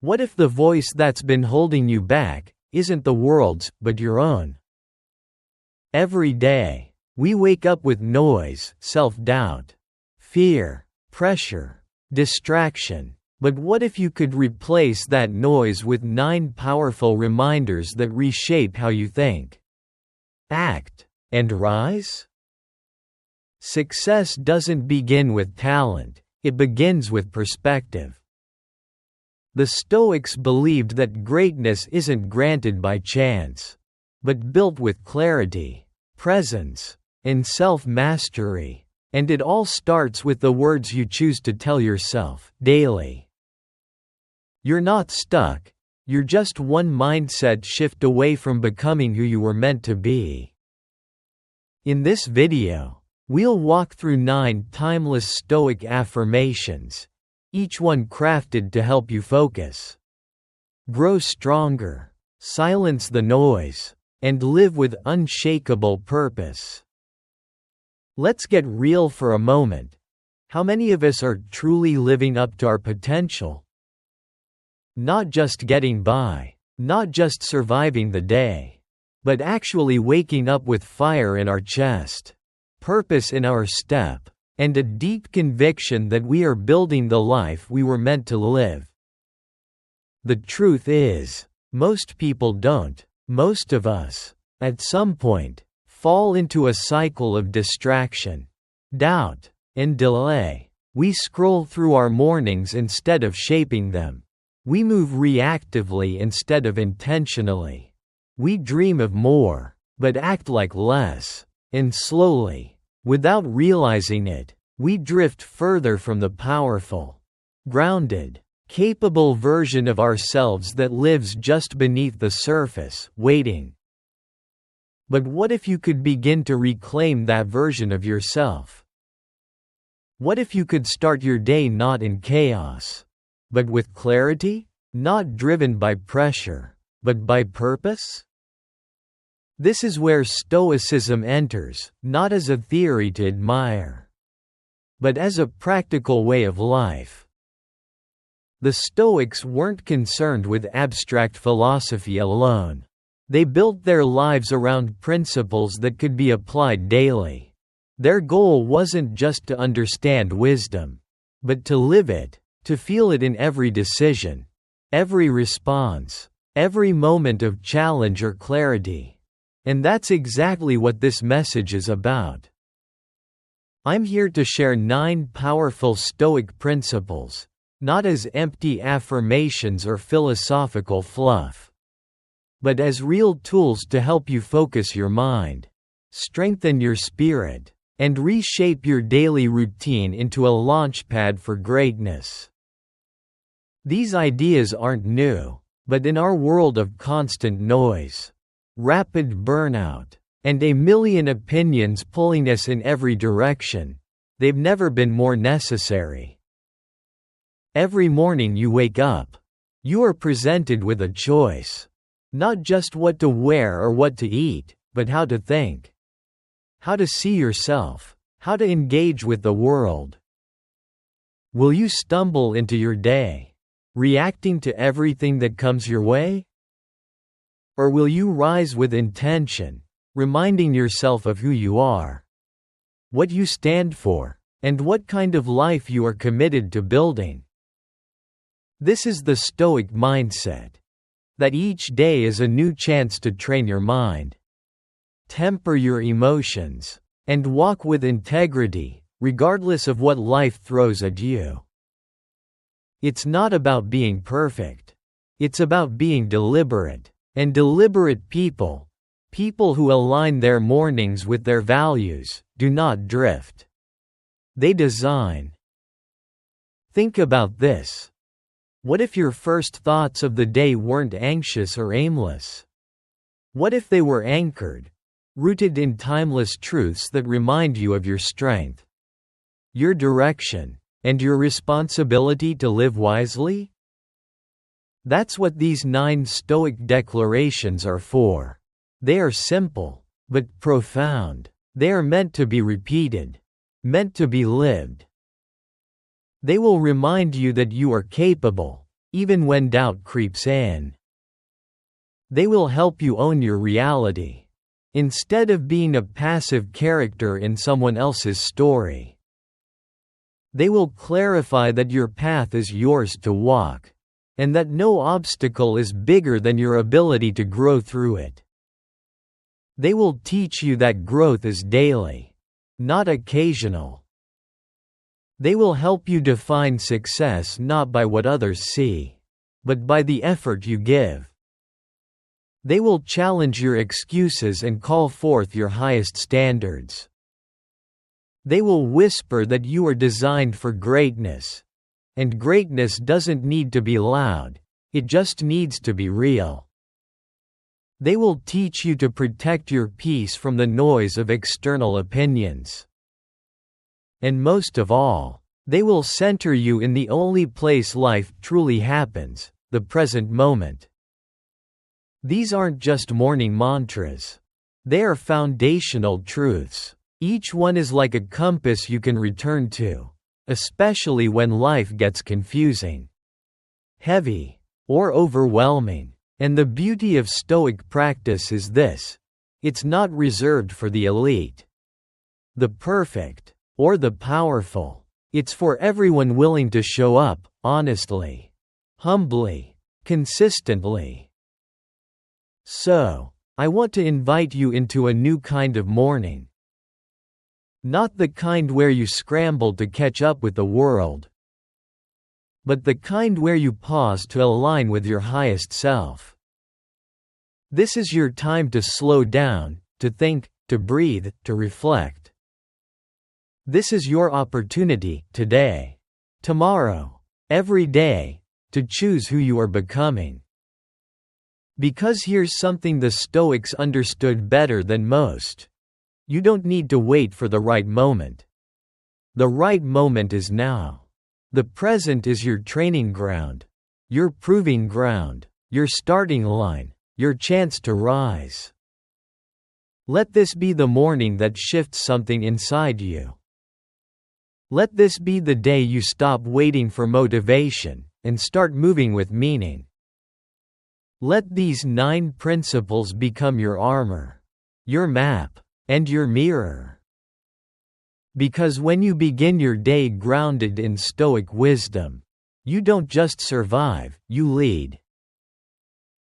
What if the voice that's been holding you back isn't the world's, but your own? Every day, we wake up with noise, self-doubt, fear, pressure, distraction. But what if you could replace that noise with 9 powerful reminders that reshape how you think, act, and rise? Success doesn't begin with talent, it begins with perspective. The Stoics believed that greatness isn't granted by chance, but built with clarity, presence, and self-mastery. And it all starts with the words you choose to tell yourself daily. You're not stuck, you're just one mindset shift away from becoming who you were meant to be. In this video, we'll walk through 9 timeless Stoic affirmations, each one crafted to help you focus, grow stronger, silence the noise, and live with unshakable purpose. Let's get real for a moment. How many of us are truly living up to our potential? Not just getting by, not just surviving the day, but actually waking up with fire in our chest, purpose in our step, and a deep conviction that we are building the life we were meant to live. The truth is, most people don't. Most of us, at some point, fall into a cycle of distraction, doubt, and delay. We scroll through our mornings instead of shaping them. We move reactively instead of intentionally. We dream of more, but act like less. And slowly, without realizing it, we drift further from the powerful, grounded, capable version of ourselves that lives just beneath the surface, waiting. But what if you could begin to reclaim that version of yourself? What if you could start your day not in chaos, but with clarity, not driven by pressure, but by purpose? This is where Stoicism enters, not as a theory to admire, but as a practical way of life. The Stoics weren't concerned with abstract philosophy alone. They built their lives around principles that could be applied daily. Their goal wasn't just to understand wisdom, but to live it, to feel it in every decision, every response, every moment of challenge or clarity. And that's exactly what this message is about. I'm here to share 9 powerful Stoic principles, not as empty affirmations or philosophical fluff, but as real tools to help you focus your mind, strengthen your spirit, and reshape your daily routine into a launchpad for greatness. These ideas aren't new, but in our world of constant noise, rapid burnout, and a million opinions pulling us in every direction, they've never been more necessary. Every morning you wake up, you are presented with a choice. Not just what to wear or what to eat, but how to think. How to see yourself. How to engage with the world. Will you stumble into your day, reacting to everything that comes your way? Or will you rise with intention, reminding yourself of who you are, what you stand for, and what kind of life you are committed to building? This is the Stoic mindset. That each day is a new chance to train your mind, temper your emotions, and walk with integrity, regardless of what life throws at you. It's not about being perfect. It's about being deliberate. And deliberate people who align their mornings with their values, do not drift. They design. Think about this. What if your first thoughts of the day weren't anxious or aimless? What if they were anchored, rooted in timeless truths that remind you of your strength, your direction, and your responsibility to live wisely? That's what these 9 Stoic declarations are for. They are simple, but profound. They are meant to be repeated, meant to be lived. They will remind you that you are capable, even when doubt creeps in. They will help you own your reality, instead of being a passive character in someone else's story. They will clarify that your path is yours to walk, and that no obstacle is bigger than your ability to grow through it. They will teach you that growth is daily, not occasional. They will help you define success not by what others see, but by the effort you give. They will challenge your excuses and call forth your highest standards. They will whisper that you are designed for greatness, and greatness doesn't need to be loud, it just needs to be real. They will teach you to protect your peace from the noise of external opinions. And most of all, they will center you in the only place life truly happens, the present moment. These aren't just morning mantras. They are foundational truths. Each one is like a compass you can return to, especially when life gets confusing, heavy, or overwhelming. And the beauty of Stoic practice is this: it's not reserved for the elite, the perfect, or the powerful. It's for everyone willing to show up, honestly, humbly, consistently. So, I want to invite you into a new kind of morning. Not the kind where you scramble to catch up with the world, but the kind where you pause to align with your highest self. This is your time to slow down, to think, to breathe, to reflect. This is your opportunity, today, tomorrow, every day, to choose who you are becoming. Because here's something the Stoics understood better than most. You don't need to wait for the right moment. The right moment is now. The present is your training ground, your proving ground, your starting line, your chance to rise. Let this be the morning that shifts something inside you. Let this be the day you stop waiting for motivation and start moving with meaning. Let these 9 principles become your armor, your map, and your mirror. Because when you begin your day grounded in Stoic wisdom, you don't just survive, you lead.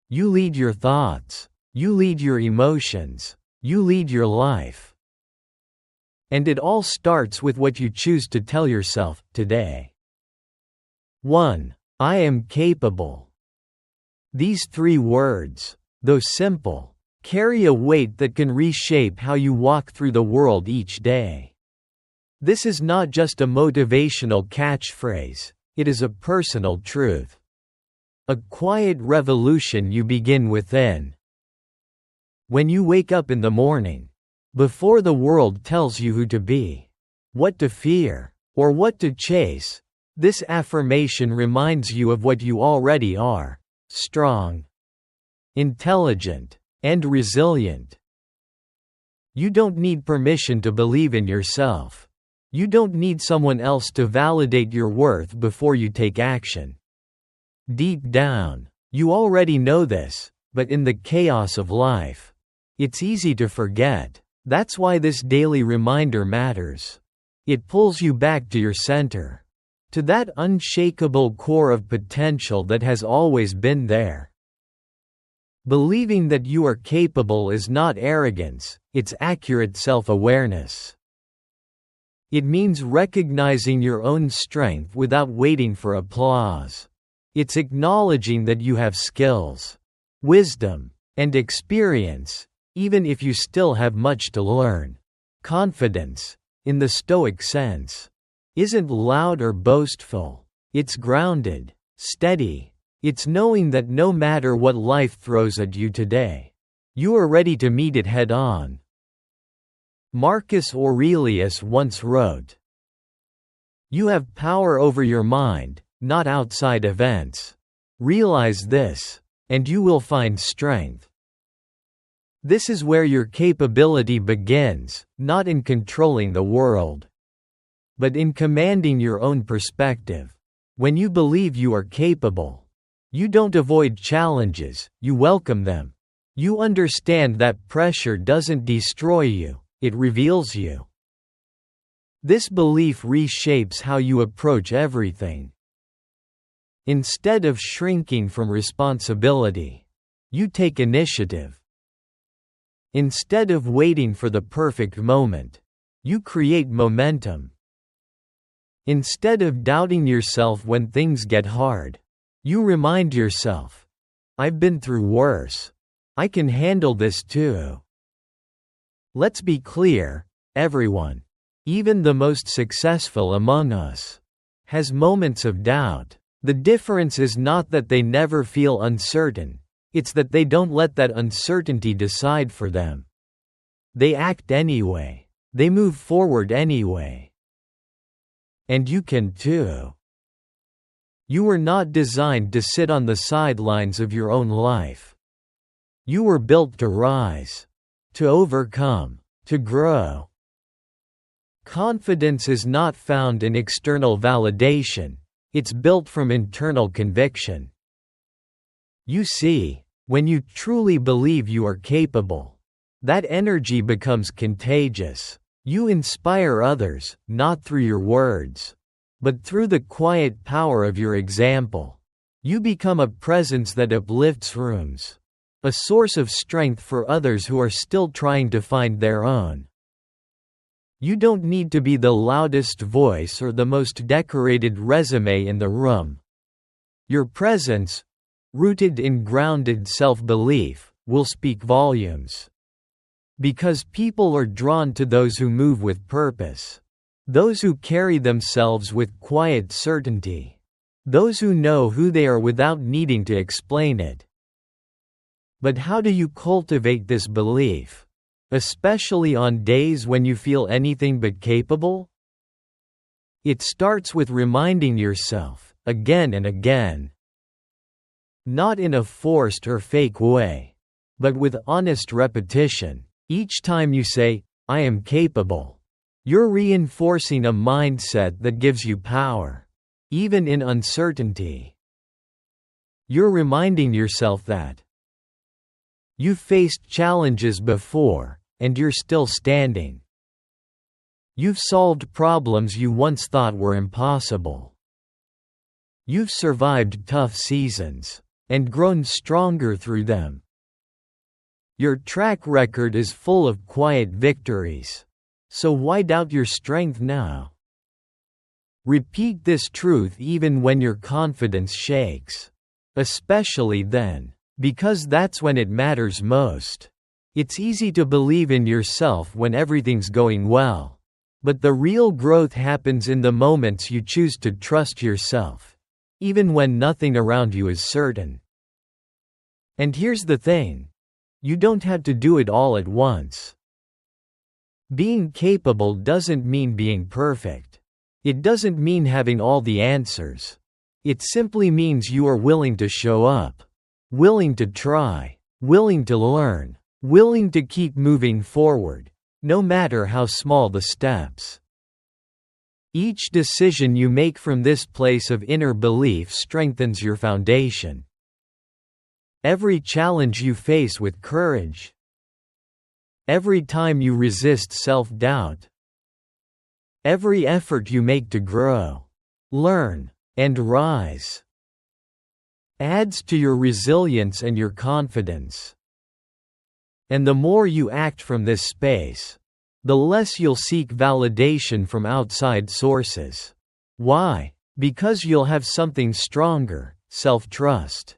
You lead your thoughts, you lead your emotions, you lead your life. And it all starts with what you choose to tell yourself today. 1. I am capable. These 3 words, though simple, carry a weight that can reshape how you walk through the world each day. This is not just a motivational catchphrase, it is a personal truth. A quiet revolution you begin within. When you wake up in the morning, before the world tells you who to be, what to fear, or what to chase, this affirmation reminds you of what you already are: strong, intelligent, and resilient. You don't need permission to believe in yourself. You don't need someone else to validate your worth before you take action. Deep down, you already know this, but in the chaos of life, it's easy to forget. That's why this daily reminder matters. It pulls you back to your center, to that unshakable core of potential that has always been there. Believing that you are capable is not arrogance, it's accurate self-awareness. It means recognizing your own strength without waiting for applause. It's acknowledging that you have skills, wisdom, and experience, even if you still have much to learn. Confidence, in the Stoic sense, isn't loud or boastful. It's grounded, steady. It's knowing that no matter what life throws at you today, you are ready to meet it head on. Marcus Aurelius once wrote, "You have power over your mind, not outside events. Realize this, and you will find strength." This is where your capability begins, not in controlling the world, but in commanding your own perspective. When you believe you are capable, You don't avoid challenges, you welcome them. You understand that pressure doesn't destroy you, it reveals you. This belief reshapes how you approach everything. Instead of shrinking from responsibility, you take initiative. Instead of waiting for the perfect moment, you create momentum. Instead of doubting yourself when things get hard, you remind yourself, I've been through worse. I can handle this too. Let's be clear, everyone, even the most successful among us, has moments of doubt. The difference is not that they never feel uncertain, it's that they don't let that uncertainty decide for them. They act anyway. They move forward anyway. And you can too. You were not designed to sit on the sidelines of your own life. You were built to rise, to overcome, to grow. Confidence is not found in external validation, it's built from internal conviction. You see, when you truly believe you are capable, that energy becomes contagious. You inspire others, not through your words, but through the quiet power of your example. You become a presence that uplifts rooms, a source of strength for others who are still trying to find their own. You don't need to be the loudest voice or the most decorated resume in the room. Your presence, rooted in grounded self-belief, will speak volumes. Because people are drawn to those who move with purpose. Those who carry themselves with quiet certainty. Those who know who they are without needing to explain it. But how do you cultivate this belief? Especially on days when you feel anything but capable? It starts with reminding yourself, again and again. Not in a forced or fake way, but with honest repetition. Each time you say, I am capable, you're reinforcing a mindset that gives you power, even in uncertainty. You're reminding yourself that you've faced challenges before, and you're still standing. You've solved problems you once thought were impossible. You've survived tough seasons, and grown stronger through them. Your track record is full of quiet victories. So why doubt your strength now? Repeat this truth even when your confidence shakes. Especially then, because that's when it matters most. It's easy to believe in yourself when everything's going well. But the real growth happens in the moments you choose to trust yourself, even when nothing around you is certain. And here's the thing. You don't have to do it all at once. Being capable doesn't mean being perfect. It doesn't mean having all the answers. It simply means you are willing to show up, willing to try, willing to learn, willing to keep moving forward, no matter how small the steps. Each decision you make from this place of inner belief strengthens your foundation. Every challenge you face with courage. Every time you resist self-doubt. Every effort you make to grow, learn, and rise adds to your resilience and your confidence. And the more you act from this space, the less you'll seek validation from outside sources. Why? Because you'll have something stronger, self-trust.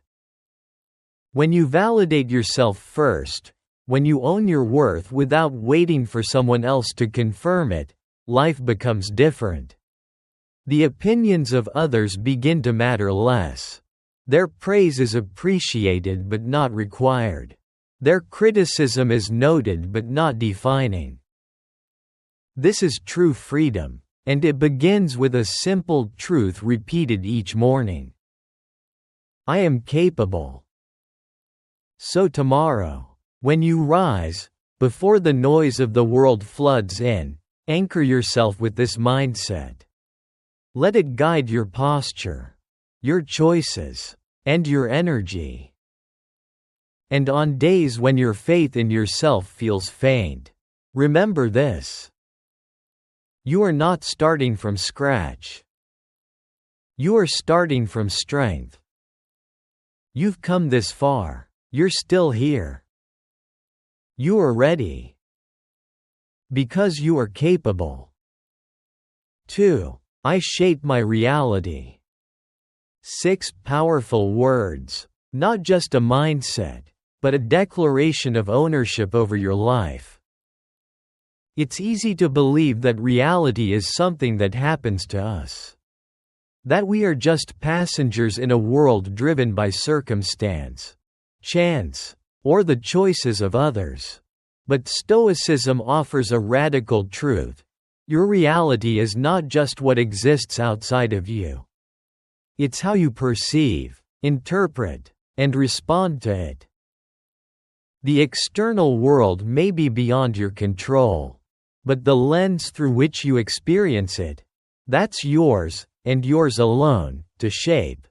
When you validate yourself first, when you own your worth without waiting for someone else to confirm it, life becomes different. The opinions of others begin to matter less. Their praise is appreciated but not required. Their criticism is noted but not defining. This is true freedom, and it begins with a simple truth repeated each morning. I am capable. So tomorrow, when you rise, before the noise of the world floods in, anchor yourself with this mindset. Let it guide your posture, your choices, and your energy. And on days when your faith in yourself feels faint, remember this: you are not starting from scratch. You are starting from strength. You've come this far. You're still here. You are ready. Because you are capable. 2. I shape my reality. 6 powerful words. Not just a mindset, but a declaration of ownership over your life. It's easy to believe that reality is something that happens to us. That we are just passengers in a world driven by circumstance, chance, or the choices of others. But Stoicism offers a radical truth. Your reality is not just what exists outside of you. It's how you perceive, interpret, and respond to it. The external world may be beyond your control, but the lens through which you experience it, that's yours, and yours alone, to shape.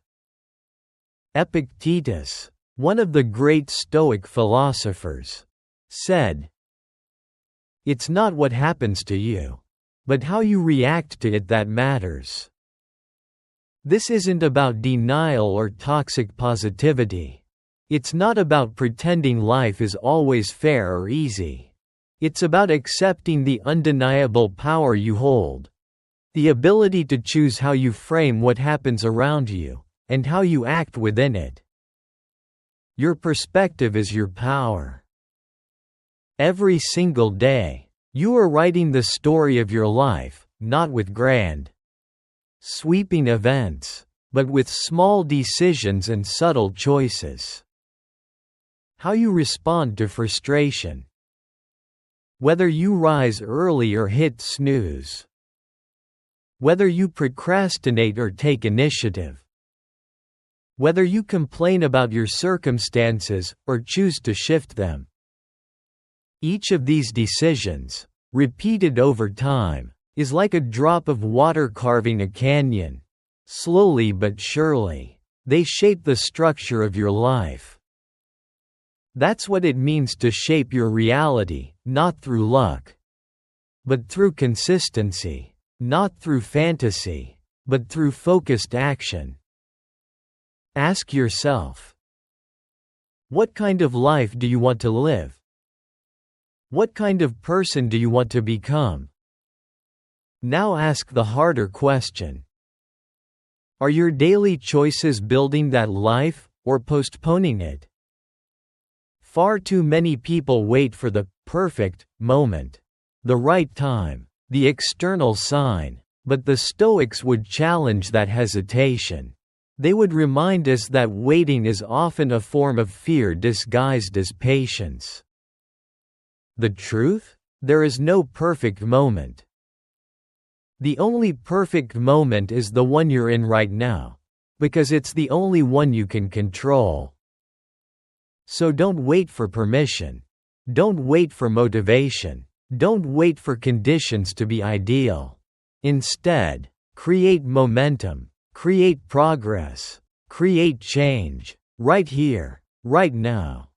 Epictetus, one of the great Stoic philosophers, said, "It's not what happens to you, but how you react to it that matters." This isn't about denial or toxic positivity. It's not about pretending life is always fair or easy. It's about accepting the undeniable power you hold. The ability to choose how you frame what happens around you, and how you act within it. Your perspective is your power. Every single day, you are writing the story of your life, not with grand, sweeping events, but with small decisions and subtle choices. How you respond to frustration. Whether you rise early or hit snooze. Whether you procrastinate or take initiative. Whether you complain about your circumstances or choose to shift them. Each of these decisions, repeated over time, is like a drop of water carving a canyon. Slowly but surely, they shape the structure of your life. That's what it means to shape your reality, not through luck, but through consistency, not through fantasy, but through focused action. Ask yourself, what kind of life do you want to live? What kind of person do you want to become? Now ask the harder question. Are your daily choices building that life, or postponing it? Far too many people wait for the perfect moment, the right time, the external sign, but the Stoics would challenge that hesitation. They would remind us that waiting is often a form of fear disguised as patience. The truth? There is no perfect moment. The only perfect moment is the one you're in right now, because it's the only one you can control. So don't wait for permission. Don't wait for motivation. Don't wait for conditions to be ideal. Instead, create momentum, create progress, create change, right here, right now.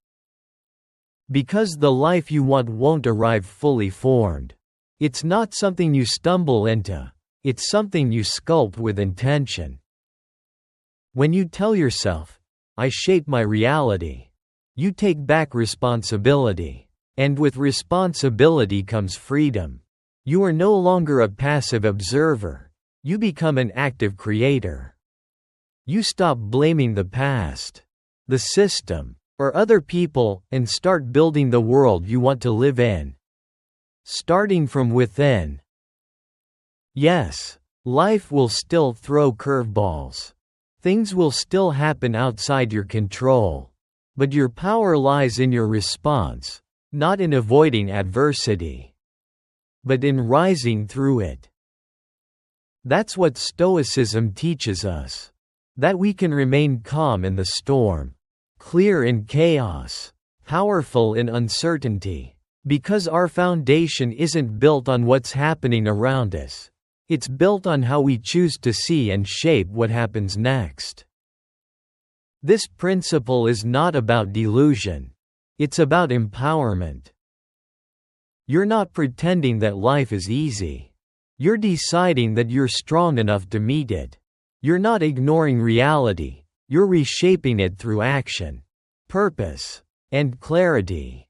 Because the life you want won't arrive fully formed. It's not something you stumble into, it's something you sculpt with intention. When you tell yourself, "I shape my reality," you take back responsibility. And with responsibility comes freedom. You are no longer a passive observer. You become an active creator. You stop blaming the past, the system, or other people, and start building the world you want to live in. Starting from within. Yes, life will still throw curveballs. Things will still happen outside your control. But your power lies in your response, not in avoiding adversity, but in rising through it. That's what Stoicism teaches us. That we can remain calm in the storm, clear in chaos, powerful in uncertainty, because our foundation isn't built on what's happening around us. It's built on how we choose to see and shape what happens next. This principle is not about delusion. It's about empowerment. You're not pretending that life is easy. You're deciding that you're strong enough to meet it. You're not ignoring reality. You're reshaping it through action, purpose, and clarity.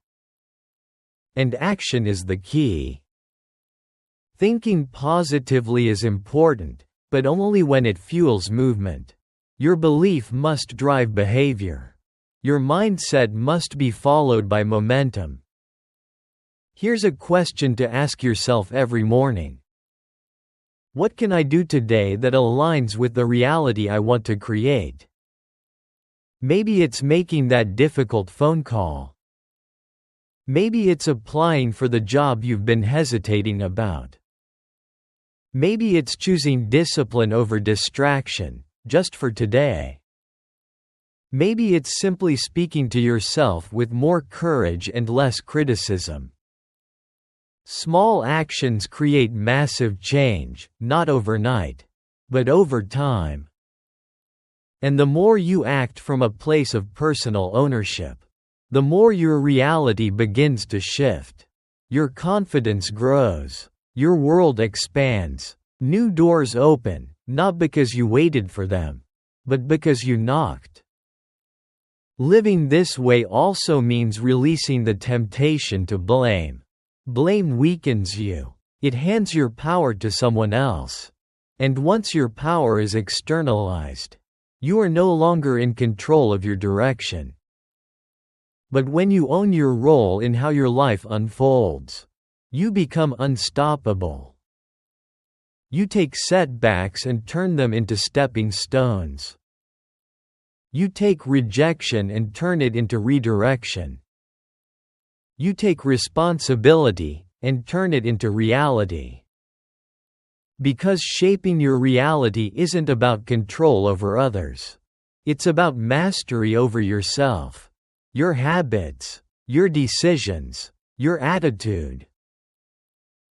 And action is the key. Thinking positively is important, but only when it fuels movement. Your belief must drive behavior. Your mindset must be followed by momentum. Here's a question to ask yourself every morning. What can I do today that aligns with the reality I want to create? Maybe it's making that difficult phone call. Maybe it's applying for the job you've been hesitating about. Maybe it's choosing discipline over distraction, just for today. Maybe it's simply speaking to yourself with more courage and less criticism. Small actions create massive change, not overnight, but over time. And the more you act from a place of personal ownership, the more your reality begins to shift. Your confidence grows. Your world expands. New doors open, not because you waited for them, but because you knocked. Living this way also means releasing the temptation to blame. Blame weakens you. It hands your power to someone else. And once your power is externalized, you are no longer in control of your direction. But when you own your role in how your life unfolds, you become unstoppable. You take setbacks and turn them into stepping stones. You take rejection and turn it into redirection. You take responsibility and turn it into reality. Because shaping your reality isn't about control over others. It's about mastery over yourself, your habits, your decisions, your attitude.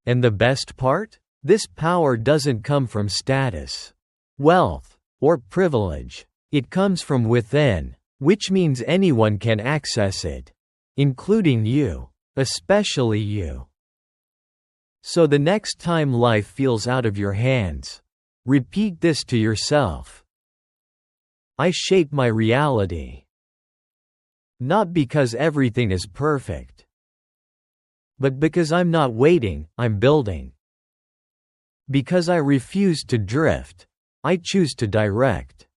And the best part? This power doesn't come from status, wealth, or privilege. It comes from within, which means anyone can access it. Including you, especially you. So the next time life feels out of your hands, repeat this to yourself. I shape my reality. Not because everything is perfect, but because I'm not waiting, I'm building. Because I refuse to drift, I choose to direct.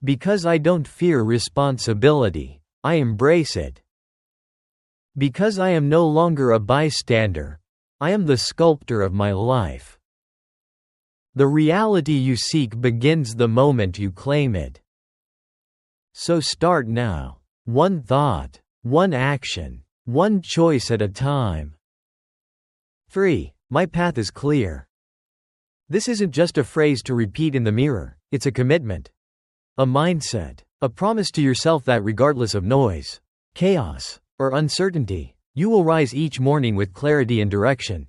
Because I don't fear responsibility, I embrace it. Because I am no longer a bystander, I am the sculptor of my life. The reality you seek begins the moment you claim it. So start now. One thought, one action, one choice at a time. 3. My path is clear. This isn't just a phrase to repeat in the mirror, it's a commitment. A mindset, a promise to yourself that regardless of noise, chaos, or uncertainty, you will rise each morning with clarity and direction.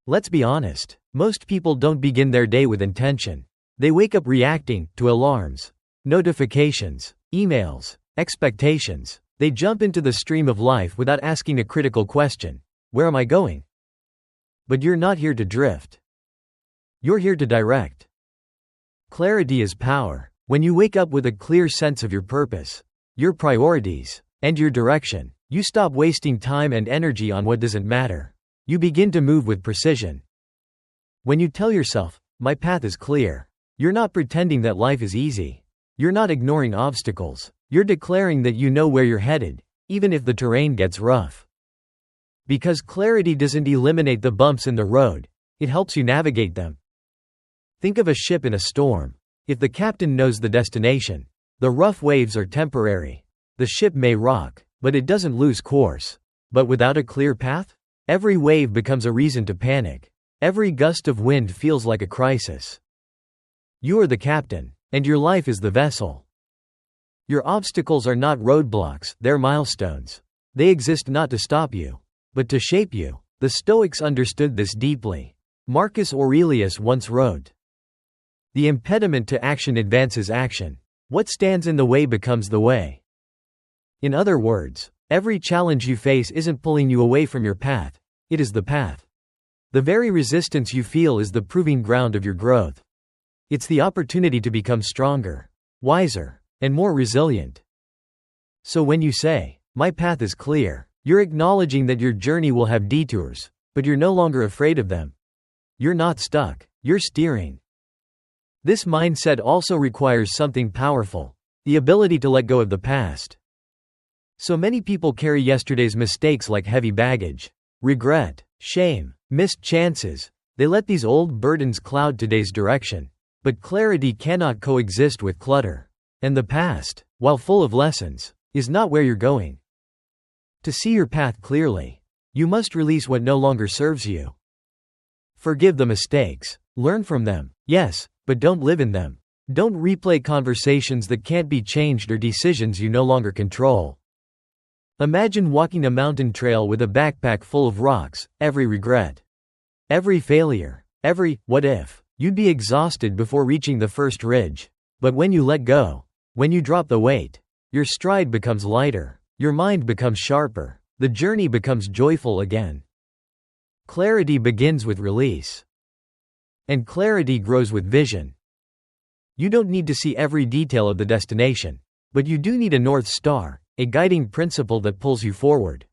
Let's be honest, most people don't begin their day with intention. They wake up reacting to alarms, notifications, emails, expectations. They jump into the stream of life without asking a critical question. Where am I going? But you're not here to drift. You're here to direct. Clarity is power. When you wake up with a clear sense of your purpose, your priorities, and your direction, you stop wasting time and energy on what doesn't matter. You begin to move with precision. When you tell yourself, my path is clear, you're not pretending that life is easy. You're not ignoring obstacles. You're declaring that you know where you're headed, even if the terrain gets rough. Because clarity doesn't eliminate the bumps in the road, it helps you navigate them. Think of a ship in a storm. If the captain knows the destination, the rough waves are temporary. The ship may rock, but it doesn't lose course. But without a clear path, every wave becomes a reason to panic. Every gust of wind feels like a crisis. You are the captain, and your life is the vessel. Your obstacles are not roadblocks, they're milestones. They exist not to stop you, but to shape you. The Stoics understood this deeply. Marcus Aurelius once wrote, "The impediment to action advances action. What stands in the way becomes the way. In other words, every challenge you face isn't pulling you away from your path, it is the path. The very resistance you feel is the proving ground of your growth. It's the opportunity to become stronger, wiser, and more resilient. So when you say, "My path is clear," you're acknowledging that your journey will have detours, but you're no longer afraid of them. You're not stuck, you're steering. This mindset also requires something powerful: the ability to let go of the past. So many people carry yesterday's mistakes like heavy baggage. Regret, shame, missed chances. They let these old burdens cloud today's direction. But clarity cannot coexist with clutter. And the past, while full of lessons, is not where you're going. To see your path clearly, you must release what no longer serves you. Forgive the mistakes. Learn from them, yes, but don't live in them. Don't replay conversations that can't be changed or decisions you no longer control. Imagine walking a mountain trail with a backpack full of rocks, every regret, every failure, every what if. You'd be exhausted before reaching the first ridge. But when you let go, when you drop the weight, your stride becomes lighter, your mind becomes sharper, the journey becomes joyful again. Clarity begins with release. And clarity grows with vision. You don't need to see every detail of the destination, but you do need a North Star, a guiding principle that pulls you forward.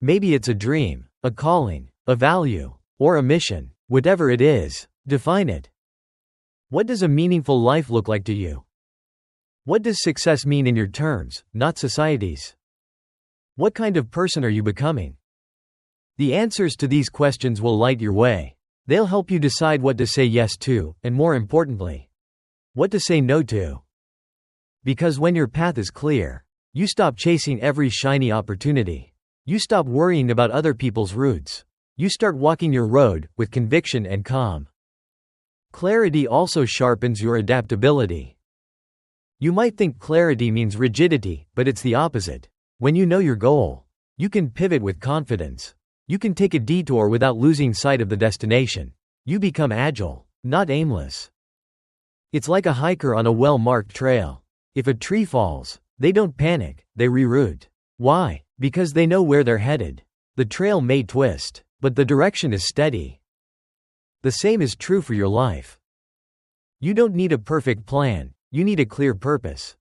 Maybe it's a dream, a calling, a value, or a mission. Whatever it is, define it. What does a meaningful life look like to you? What does success mean in your terms, not society's? What kind of person are you becoming? The answers to these questions will light your way. They'll help you decide what to say yes to, and more importantly, what to say no to. Because when your path is clear, you stop chasing every shiny opportunity. You stop worrying about other people's routes. You start walking your road with conviction and calm. Clarity also sharpens your adaptability. You might think clarity means rigidity, but it's the opposite. When you know your goal, you can pivot with confidence. You can take a detour without losing sight of the destination. You become agile, not aimless. It's like a hiker on a well-marked trail. If a tree falls, they don't panic, they reroute. Why? Because they know where they're headed. The trail may twist, but the direction is steady. The same is true for your life. You don't need a perfect plan, you need a clear purpose.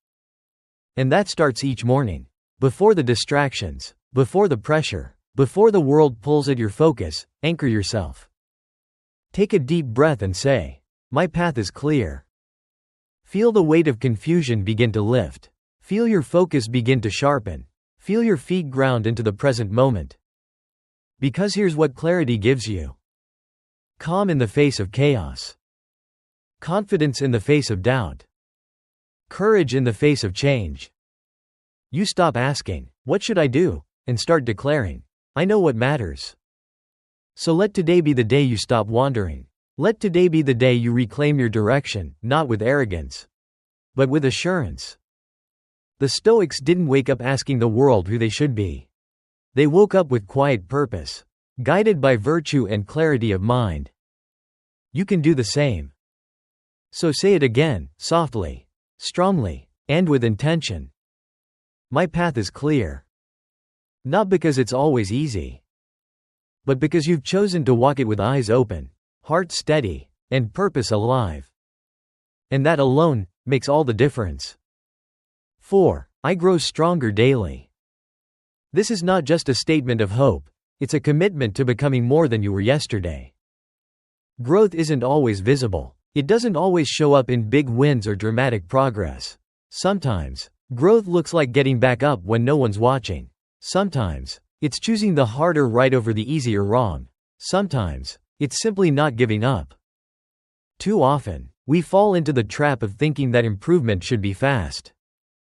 And that starts each morning. Before the distractions, before the pressure, before the world pulls at your focus, anchor yourself. Take a deep breath and say, "My path is clear." Feel the weight of confusion begin to lift. Feel your focus begin to sharpen. Feel your feet ground into the present moment. Because here's what clarity gives you: calm in the face of chaos, confidence in the face of doubt, courage in the face of change. You stop asking, "What should I do?" and start declaring, "I know what matters." So let today be the day you stop wandering. Let today be the day you reclaim your direction, not with arrogance, but with assurance. The Stoics didn't wake up asking the world who they should be. They woke up with quiet purpose, guided by virtue and clarity of mind. You can do the same. So say it again, softly, strongly, and with intention. My path is clear. Not because it's always easy, but because you've chosen to walk it with eyes open, heart steady, and purpose alive. And that alone makes all the difference. 4. I grow stronger daily. This is not just a statement of hope, it's a commitment to becoming more than you were yesterday. Growth isn't always visible. It doesn't always show up in big wins or dramatic progress. Sometimes, growth looks like getting back up when no one's watching. Sometimes, it's choosing the harder right over the easier wrong. Sometimes, it's simply not giving up. Too often, we fall into the trap of thinking that improvement should be fast,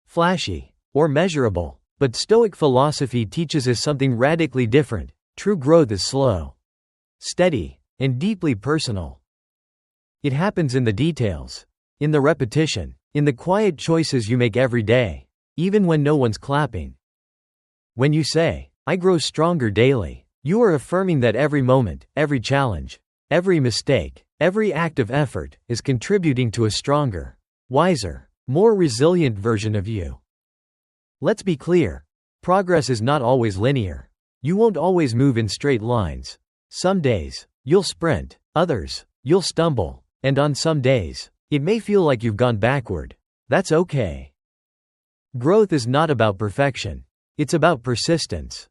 flashy, or measurable. But Stoic philosophy teaches us something radically different. True growth is slow, steady, and deeply personal. It happens in the details, in the repetition, in the quiet choices you make every day, even when no one's clapping. When you say, "I grow stronger daily," you are affirming that every moment, every challenge, every mistake, every act of effort is contributing to a stronger, wiser, more resilient version of you. Let's be clear. Progress is not always linear. You won't always move in straight lines. Some days, you'll sprint. Others, you'll stumble. And on some days, it may feel like you've gone backward. That's okay. Growth is not about perfection. It's about persistence.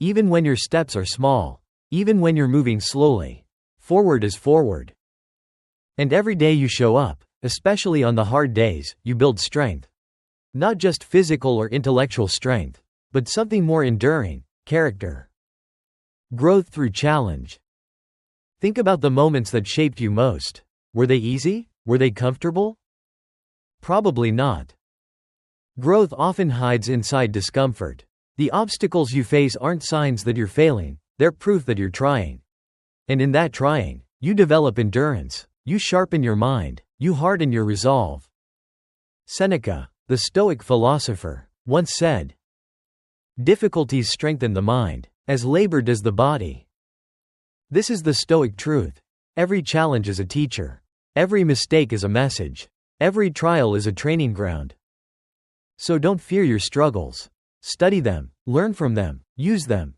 Even when your steps are small, even when you're moving slowly, forward is forward. And every day you show up, especially on the hard days, you build strength. Not just physical or intellectual strength, but something more enduring, character. Growth through challenge. Think about the moments that shaped you most. Were they easy? Were they comfortable? Probably not. Growth often hides inside discomfort. The obstacles you face aren't signs that you're failing, they're proof that you're trying. And in that trying, you develop endurance, you sharpen your mind, you harden your resolve. Seneca, the Stoic philosopher, once said, "Difficulties strengthen the mind, as labor does the body." This is the Stoic truth. Every challenge is a teacher. Every mistake is a message. Every trial is a training ground. So don't fear your struggles. Study them, learn from them, use them.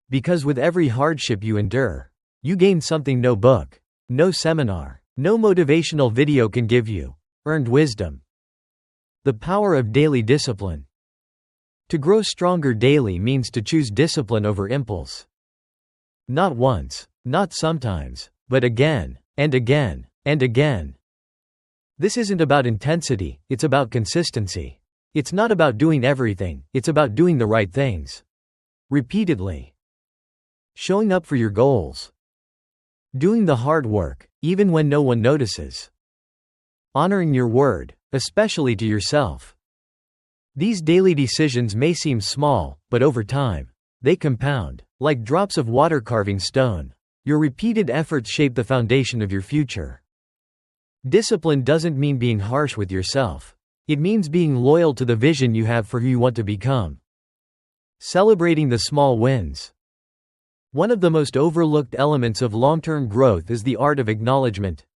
Because with every hardship you endure, you gain something no book, no seminar, no motivational video can give you: earned wisdom. The power of daily discipline. To grow stronger daily means to choose discipline over impulse. Not once, not sometimes, but again, and again, and again. This isn't about intensity, it's about consistency. It's not about doing everything, it's about doing the right things. Repeatedly. Showing up for your goals. Doing the hard work, even when no one notices. Honoring your word, especially to yourself. These daily decisions may seem small, but over time, they compound, like drops of water carving stone. Your repeated efforts shape the foundation of your future. Discipline doesn't mean being harsh with yourself. It means being loyal to the vision you have for who you want to become. Celebrating the small wins. One of the most overlooked elements of long-term growth is the art of acknowledgement.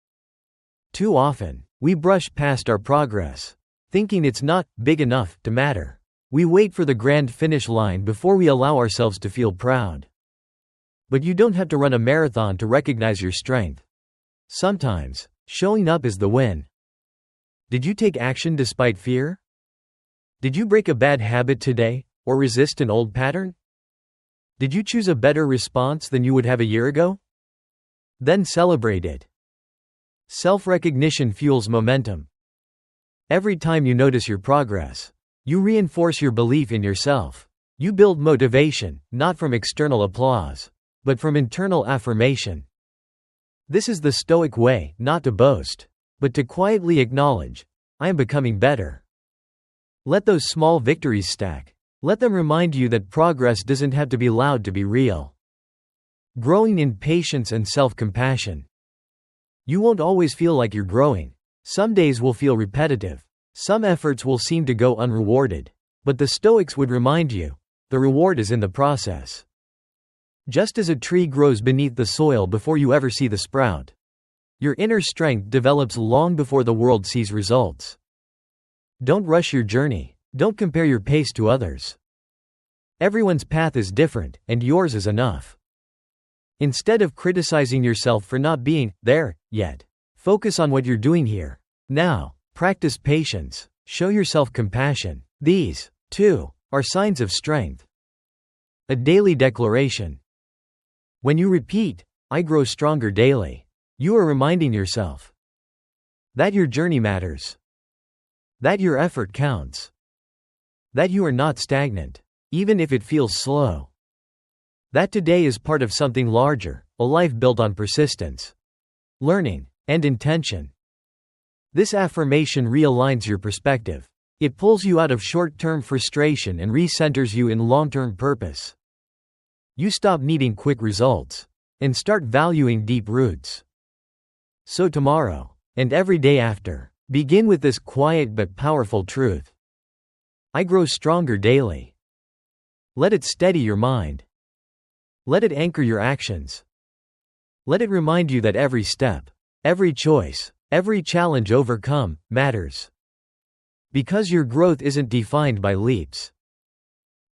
Too often, we brush past our progress, thinking it's not big enough to matter. We wait for the grand finish line before we allow ourselves to feel proud. But you don't have to run a marathon to recognize your strength. Sometimes, showing up is the win. Did you take action despite fear? Did you break a bad habit today, or resist an old pattern? Did you choose a better response than you would have a year ago? Then celebrate it. Self-recognition fuels momentum. Every time you notice your progress, you reinforce your belief in yourself. You build motivation, not from external applause, but from internal affirmation. This is the Stoic way, not to boast, but to quietly acknowledge, I am becoming better. Let those small victories stack. Let them remind you that progress doesn't have to be loud to be real. Growing in patience and self-compassion. You won't always feel like you're growing. Some days will feel repetitive. Some efforts will seem to go unrewarded. But the Stoics would remind you, the reward is in the process. Just as a tree grows beneath the soil before you ever see the sprout, your inner strength develops long before the world sees results. Don't rush your journey. Don't compare your pace to others. Everyone's path is different, and yours is enough. Instead of criticizing yourself for not being there yet, focus on what you're doing here. Now, practice patience. Show yourself compassion. These, too, are signs of strength. A daily declaration. When you repeat, I grow stronger daily, you are reminding yourself that your journey matters, that your effort counts, that you are not stagnant, even if it feels slow, that today is part of something larger, a life built on persistence, learning, and intention. This affirmation realigns your perspective. It pulls you out of short-term frustration and recenters you in long-term purpose. You stop needing quick results and start valuing deep roots. So tomorrow, and every day after, begin with this quiet but powerful truth. I grow stronger daily. Let it steady your mind. Let it anchor your actions. Let it remind you that every step, every choice, Every challenge overcome matters. Because your growth isn't defined by leaps.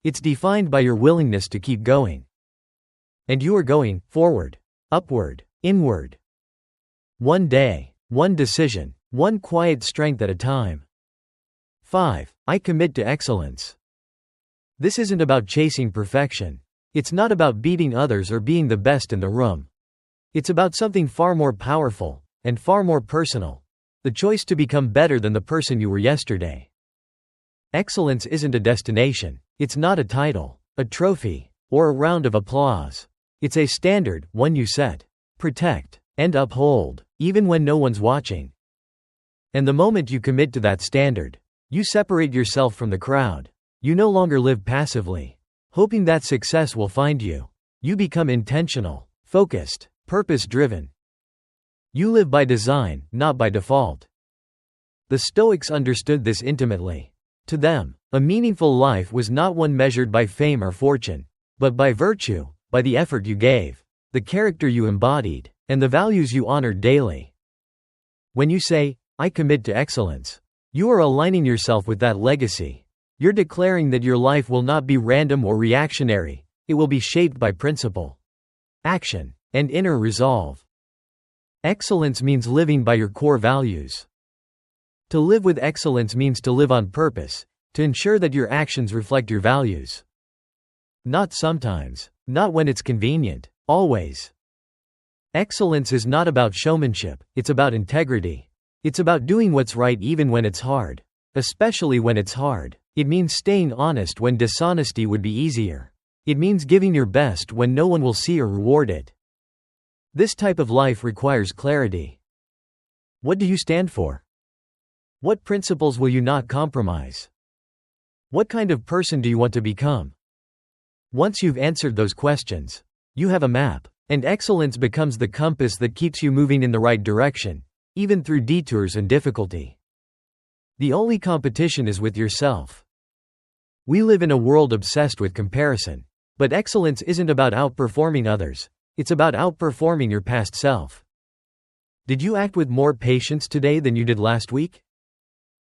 It's defined by your willingness to keep going. And you are going forward, upward, inward. One day, one decision, one quiet strength at a time. 5. I commit to excellence. This isn't about chasing perfection. It's not about beating others or being the best in the room. It's about something far more powerful and far more personal. The choice to become better than the person you were yesterday. Excellence isn't a destination. It's not a title, a trophy, or a round of applause. It's a standard, one you set, protect, and uphold, even when no one's watching. And the moment you commit to that standard, you separate yourself from the crowd. You no longer live passively, hoping that success will find you. You become intentional, focused, purpose-driven. You live by design, not by default. The Stoics understood this intimately. To them, a meaningful life was not one measured by fame or fortune, but by virtue, by the effort you gave, the character you embodied, and the values you honored daily. When you say, "I commit to excellence," you are aligning yourself with that legacy. You're declaring that your life will not be random or reactionary, it will be shaped by principle, action, and inner resolve. Excellence means living by your core values. To live with excellence means to live on purpose, to ensure that your actions reflect your values. Not sometimes, not when it's convenient, always. Excellence is not about showmanship, it's about integrity. It's about doing what's right even when it's hard. Especially when it's hard. It means staying honest when dishonesty would be easier. It means giving your best when no one will see or reward it. This type of life requires clarity. What do you stand for? What principles will you not compromise? What kind of person do you want to become? Once you've answered those questions, you have a map, and excellence becomes the compass that keeps you moving in the right direction, even through detours and difficulty. The only competition is with yourself. We live in a world obsessed with comparison. But excellence isn't about outperforming others. It's about outperforming your past self. Did you act with more patience today than you did last week?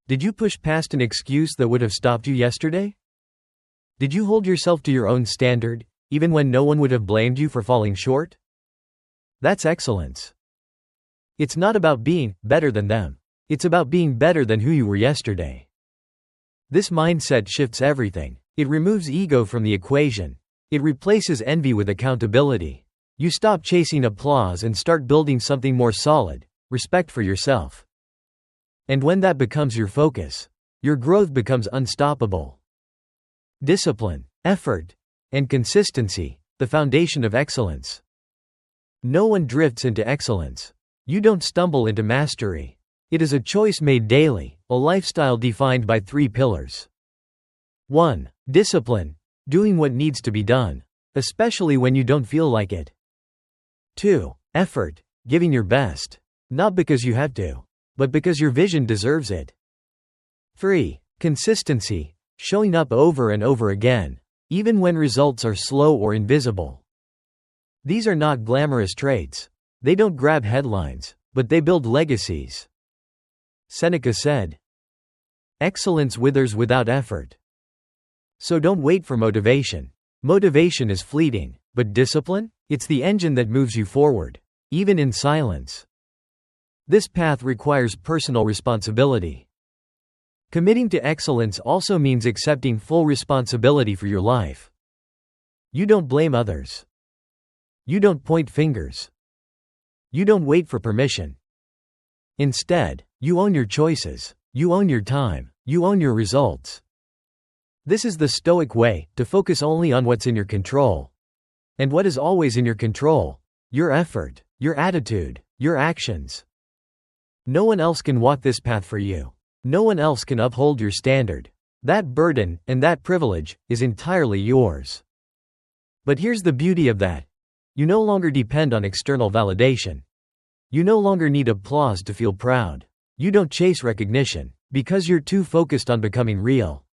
Did you push past an excuse that would have stopped you yesterday? Did you hold yourself to your own standard, even when no one would have blamed you for falling short? That's excellence. It's not about being better than them. It's about being better than who you were yesterday. This mindset shifts everything. It removes ego from the equation. It replaces envy with accountability. You stop chasing applause and start building something more solid, respect for yourself. And when that becomes your focus, your growth becomes unstoppable. Discipline, effort, and consistency, the foundation of excellence. No one drifts into excellence. You don't stumble into mastery. It is a choice made daily, a lifestyle defined by 3 pillars. 1. Discipline, doing what needs to be done, especially when you don't feel like it. 2. Effort, giving your best, not because you have to, but because your vision deserves it. 3. Consistency, showing up over and over again, even when results are slow or invisible. These are not glamorous traits. They don't grab headlines, but they build legacies. Seneca said, "Excellence withers without effort." So don't wait for motivation. Motivation is fleeting, but discipline? It's the engine that moves you forward, even in silence. This path requires personal responsibility. Committing to excellence also means accepting full responsibility for your life. You don't blame others. You don't point fingers. You don't wait for permission. Instead, you own your choices. You own your time. You own your results. This is the Stoic way, to focus only on what's in your control. And what is always in your control? Your effort, your attitude, your actions. No one else can walk this path for you. No one else can uphold your standard. That burden, and that privilege, is entirely yours. But here's the beauty of that. You no longer depend on external validation. You no longer need applause to feel proud. You don't chase recognition, because you're too focused on becoming real.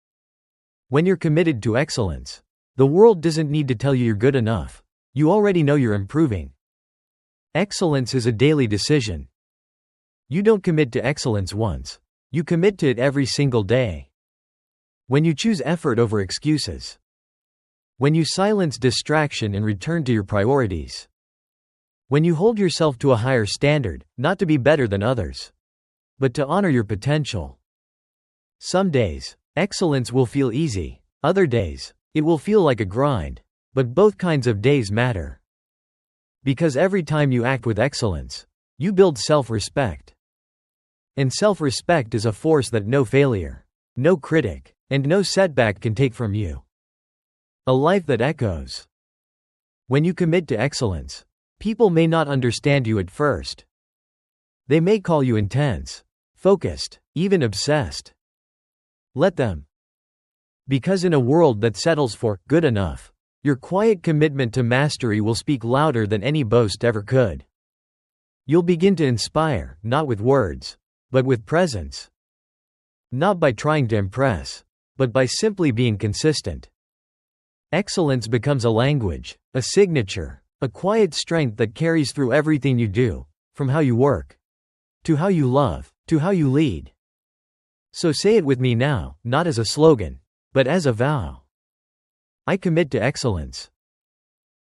When you're committed to excellence, the world doesn't need to tell you you're good enough. You already know you're improving. Excellence is a daily decision. You don't commit to excellence once. You commit to it every single day. When you choose effort over excuses. When you silence distraction and return to your priorities. When you hold yourself to a higher standard, not to be better than others, but to honor your potential. Some days, excellence will feel easy. Other days, it will feel like a grind. But both kinds of days matter. Because every time you act with excellence, you build self-respect. And self-respect is a force that no failure, no critic, and no setback can take from you. A life that echoes. When you commit to excellence, people may not understand you at first. They may call you intense, focused, even obsessed. Let them. Because in a world that settles for good enough, your quiet commitment to mastery will speak louder than any boast ever could. You'll begin to inspire, not with words, but with presence. Not by trying to impress, but by simply being consistent. Excellence becomes a language, a signature, a quiet strength that carries through everything you do, from how you work, to how you love, to how you lead. So say it with me now, not as a slogan, but as a vow. I commit to excellence.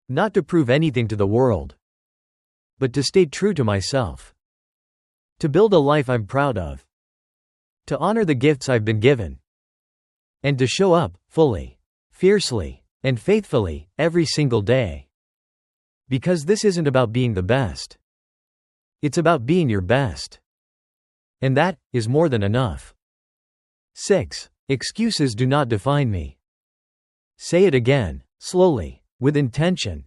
Not to prove anything to the world, but to stay true to myself. To build a life I'm proud of. To honor the gifts I've been given. And to show up, fully, fiercely, and faithfully, every single day. Because this isn't about being the best. It's about being your best. And that is more than enough. 6. Excuses do not define me. Say it again, slowly, with intention.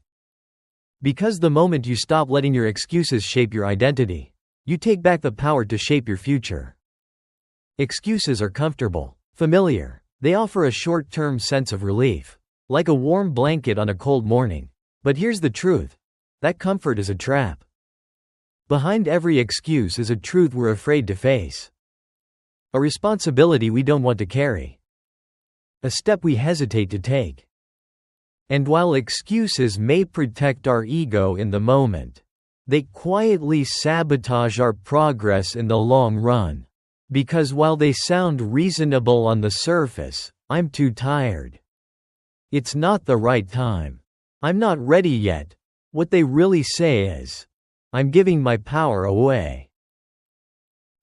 Because the moment you stop letting your excuses shape your identity, you take back the power to shape your future. Excuses are comfortable, familiar. They offer a short-term sense of relief, like a warm blanket on a cold morning. But here's the truth. That comfort is a trap. Behind every excuse is a truth we're afraid to face. A responsibility we don't want to carry. A step we hesitate to take. And while excuses may protect our ego in the moment, they quietly sabotage our progress in the long run. Because while they sound reasonable on the surface, I'm too tired. It's not the right time. I'm not ready yet. What they really say is, I'm giving my power away.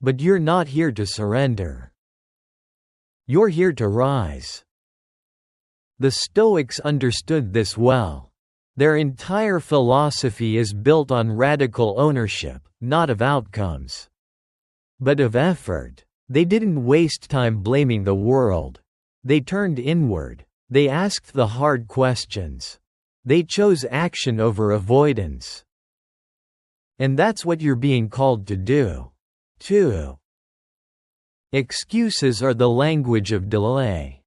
But you're not here to surrender. You're here to rise. The Stoics understood this well. Their entire philosophy is built on radical ownership, not of outcomes, but of effort. They didn't waste time blaming the world. They turned inward. They asked the hard questions. They chose action over avoidance. And that's what you're being called to do, too. Excuses are the language of delay.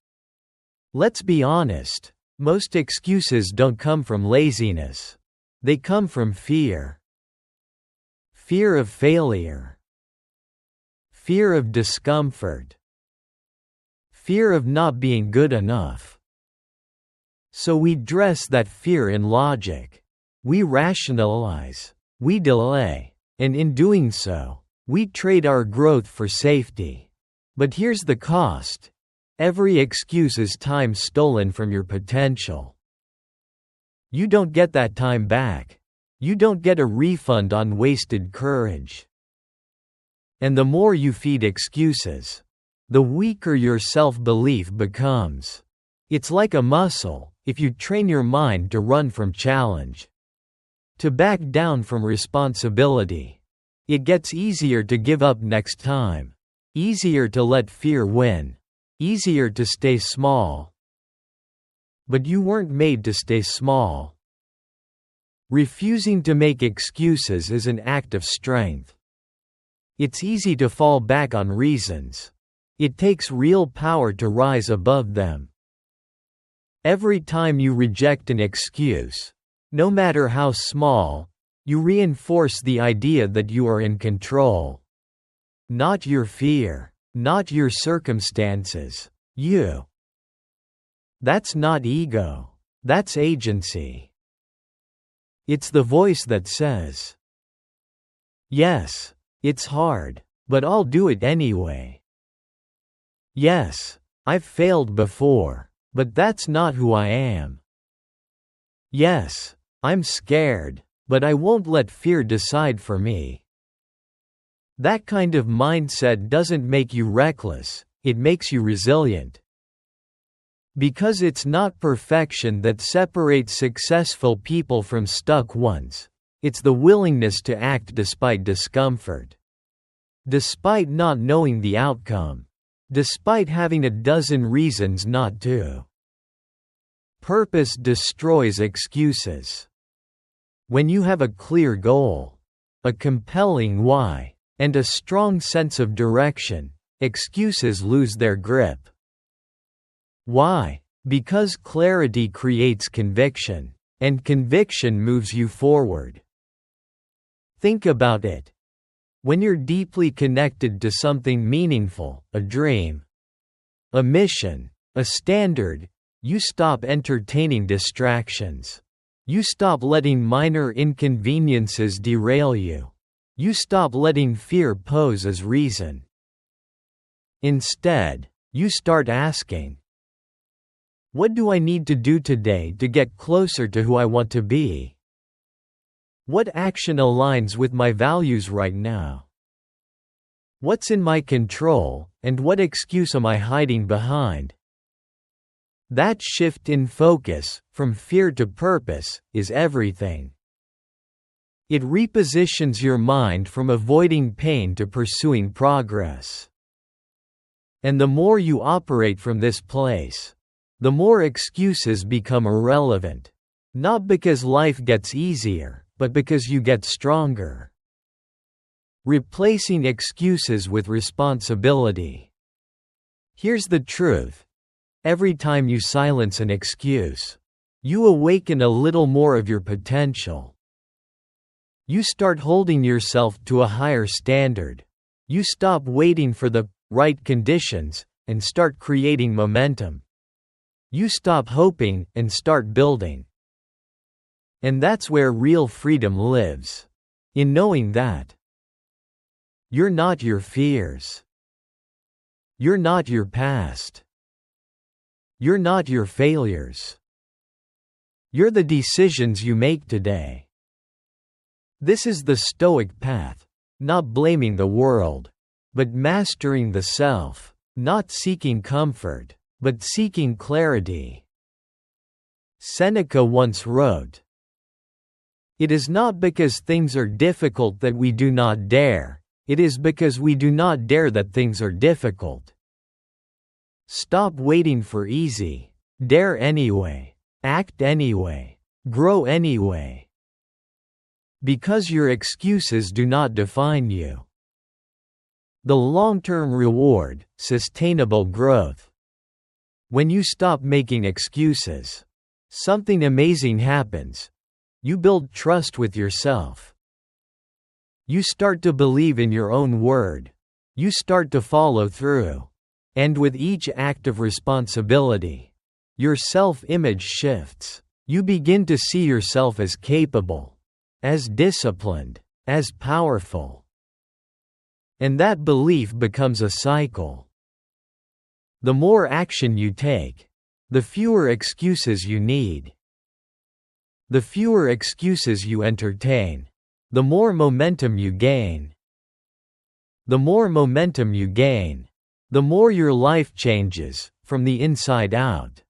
Let's be honest, most excuses don't come from laziness. They come from fear. Fear of failure. Fear of discomfort. Fear of not being good enough. So we dress that fear in logic. We rationalize. We delay. And in doing so, we trade our growth for safety. But here's the cost. Every excuse is time stolen from your potential. You don't get that time back. You don't get a refund on wasted courage. And the more you feed excuses, the weaker your self-belief becomes. It's like a muscle. If you train your mind to run from challenge, to back down from responsibility, it gets easier to give up next time. Easier to let fear win. Easier to stay small. But you weren't made to stay small. Refusing to make excuses is an act of strength. It's easy to fall back on reasons. It takes real power to rise above them. Every time you reject an excuse, no matter how small, you reinforce the idea that you are in control. Not your fear, not your circumstances, you. That's not ego. That's agency. It's the voice that says, yes, It's hard, but I'll do it anyway. Yes, I've failed before, but that's not who I am. Yes, I'm scared, but I won't let fear decide for me. That kind of mindset doesn't make you reckless, it makes you resilient. Because it's not perfection that separates successful people from stuck ones, it's the willingness to act despite discomfort. Despite not knowing the outcome. Despite having a dozen reasons not to. Purpose destroys excuses. When you have a clear goal, a compelling why, and a strong sense of direction, excuses lose their grip. Why? Because clarity creates conviction, and conviction moves you forward. Think about it. When you're deeply connected to something meaningful, a dream, a mission, a standard, you stop entertaining distractions. You stop letting minor inconveniences derail you. You stop letting fear pose as reason. Instead, you start asking, what do I need to do today to get closer to who I want to be? What action aligns with my values right now? What's in my control, and what excuse am I hiding behind? That shift in focus, from fear to purpose, is everything. It repositions your mind from avoiding pain to pursuing progress. And the more you operate from this place, the more excuses become irrelevant. Not because life gets easier, but because you get stronger. Replacing excuses with responsibility. Here's the truth. Every time you silence an excuse, you awaken a little more of your potential. You start holding yourself to a higher standard. You stop waiting for the right conditions and start creating momentum. You stop hoping and start building. And that's where real freedom lives. In knowing that you're not your fears. You're not your past. You're not your failures. You're the decisions you make today. This is the Stoic path, not blaming the world, but mastering the self, not seeking comfort, but seeking clarity. Seneca once wrote, "It is not because things are difficult that we do not dare, it is because we do not dare that things are difficult." Stop waiting for easy. Dare anyway. Act anyway. Grow anyway. Because your excuses do not define you. The long-term reward, sustainable growth. When you stop making excuses, something amazing happens. You build trust with yourself. You start to believe in your own word. You start to follow through. And with each act of responsibility, your self-image shifts. You begin to see yourself as capable, as disciplined, as powerful. And that belief becomes a cycle. The more action you take, the fewer excuses you need. The fewer excuses you entertain, the more momentum you gain. The more momentum you gain, the more your life changes, from the inside out.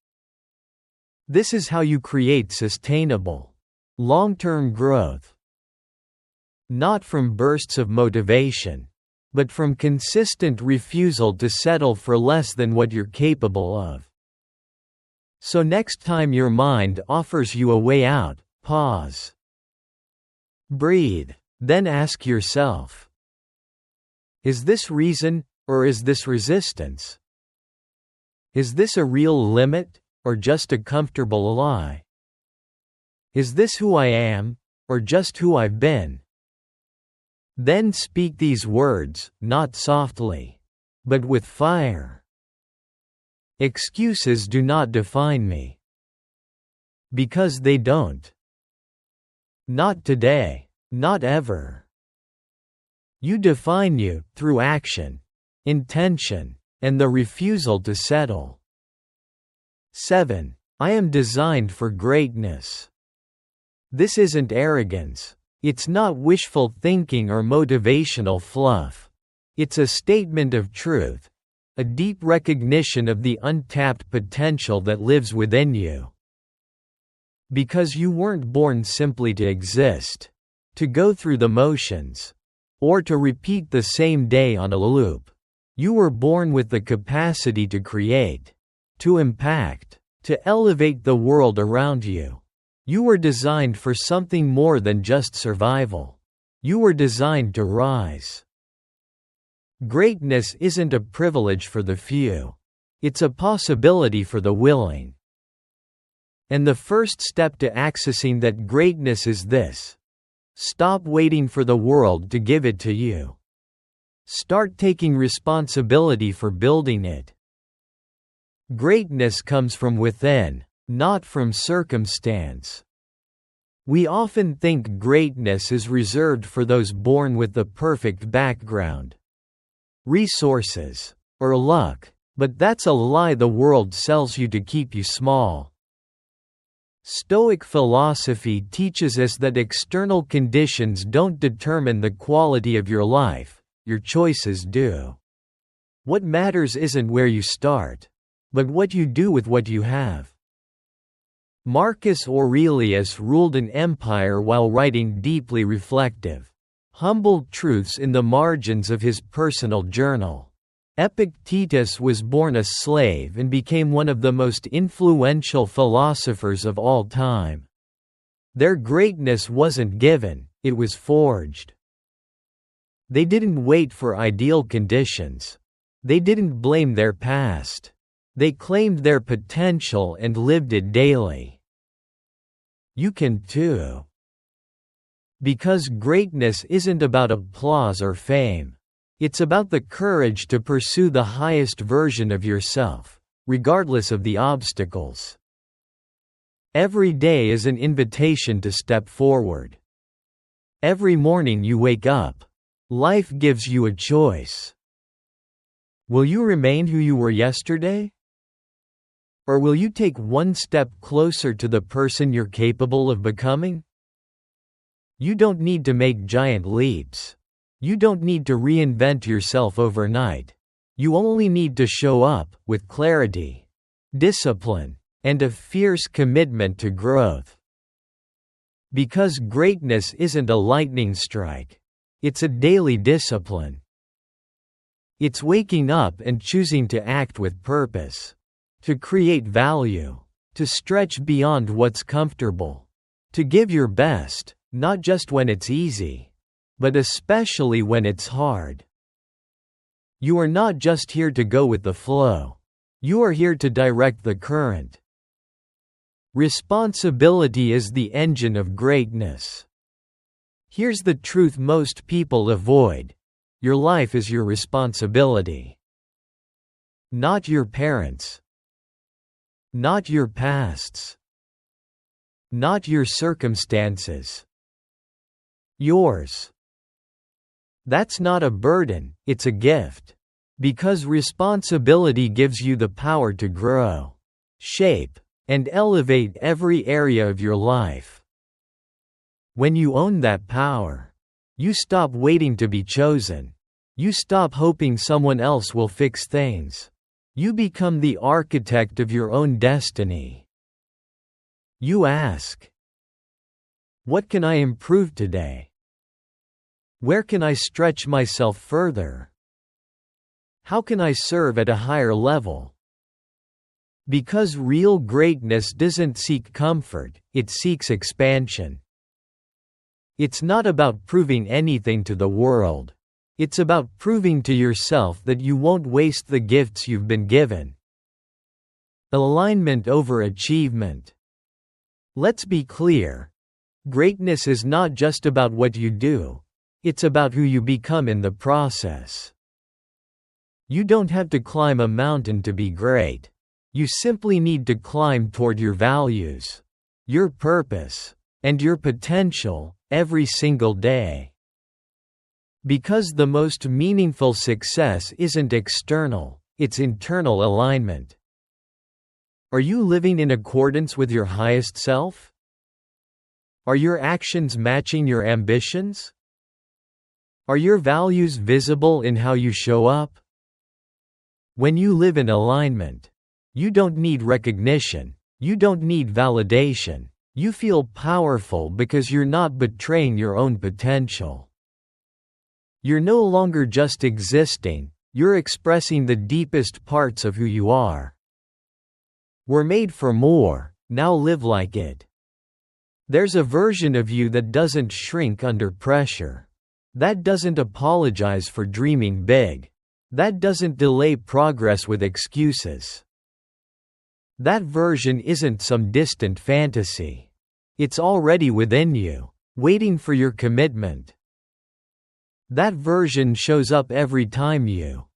This is how you create sustainable, long-term growth. Not from bursts of motivation, but from consistent refusal to settle for less than what you're capable of. So next time your mind offers you a way out, pause. Breathe, then ask yourself, is this reason, or is this resistance? Is this a real limit, or just a comfortable lie? Is this who I am, or just who I've been? Then speak these words, not softly, but with fire. Excuses do not define me. Because they don't. Not today, not ever. You define you through action, intention, and the refusal to settle. 7. I am designed for greatness. This isn't arrogance. It's not wishful thinking or motivational fluff. It's a statement of truth, a deep recognition of the untapped potential that lives within you. Because you weren't born simply to exist, to go through the motions, or to repeat the same day on a loop. You were born with the capacity to create, to impact, to elevate the world around you. You were designed for something more than just survival. You were designed to rise. Greatness isn't a privilege for the few. It's a possibility for the willing. And the first step to accessing that greatness is this: stop waiting for the world to give it to you. Start taking responsibility for building it. Greatness comes from within, not from circumstance. We often think greatness is reserved for those born with the perfect background, resources, or luck, but that's a lie the world sells you to keep you small. Stoic philosophy teaches us that external conditions don't determine the quality of your life, your choices do. What matters isn't where you start, but what you do with what you have. Marcus Aurelius ruled an empire while writing deeply reflective, humble truths in the margins of his personal journal. Epictetus was born a slave and became one of the most influential philosophers of all time. Their greatness wasn't given, it was forged. They didn't wait for ideal conditions. They didn't blame their past. They claimed their potential and lived it daily. You can too. Because greatness isn't about applause or fame. It's about the courage to pursue the highest version of yourself, regardless of the obstacles. Every day is an invitation to step forward. Every morning you wake up, life gives you a choice. Will you remain who you were yesterday? Or will you take one step closer to the person you're capable of becoming? You don't need to make giant leaps. You don't need to reinvent yourself overnight. You only need to show up with clarity, discipline, and a fierce commitment to growth. Because greatness isn't a lightning strike. It's a daily discipline. It's waking up and choosing to act with purpose. To create value. To stretch beyond what's comfortable. To give your best, not just when it's easy, but especially when it's hard. You are not just here to go with the flow. You are here to direct the current. Responsibility is the engine of greatness. Here's the truth most people avoid. Your life is your responsibility. Not your parents'. Not your past's. Not your circumstances. Yours. That's not a burden, it's a gift. Because responsibility gives you the power to grow, shape, and elevate every area of your life. When you own that power, you stop waiting to be chosen. You stop hoping someone else will fix things. You become the architect of your own destiny. You ask, what can I improve today? Where can I stretch myself further? How can I serve at a higher level? Because real greatness doesn't seek comfort, it seeks expansion. It's not about proving anything to the world. It's about proving to yourself that you won't waste the gifts you've been given. Alignment over achievement. Let's be clear. Greatness is not just about what you do. It's about who you become in the process. You don't have to climb a mountain to be great. You simply need to climb toward your values, your purpose, and your potential, every single day. Because the most meaningful success isn't external, it's internal alignment. Are you living in accordance with your highest self? Are your actions matching your ambitions? Are your values visible in how you show up? When you live in alignment, you don't need recognition, you don't need validation, you feel powerful because you're not betraying your own potential. You're no longer just existing, you're expressing the deepest parts of who you are. We're made for more, now live like it. There's a version of you that doesn't shrink under pressure. That doesn't apologize for dreaming big. That doesn't delay progress with excuses. That version isn't some distant fantasy. It's already within you, waiting for your commitment. That version shows up every time you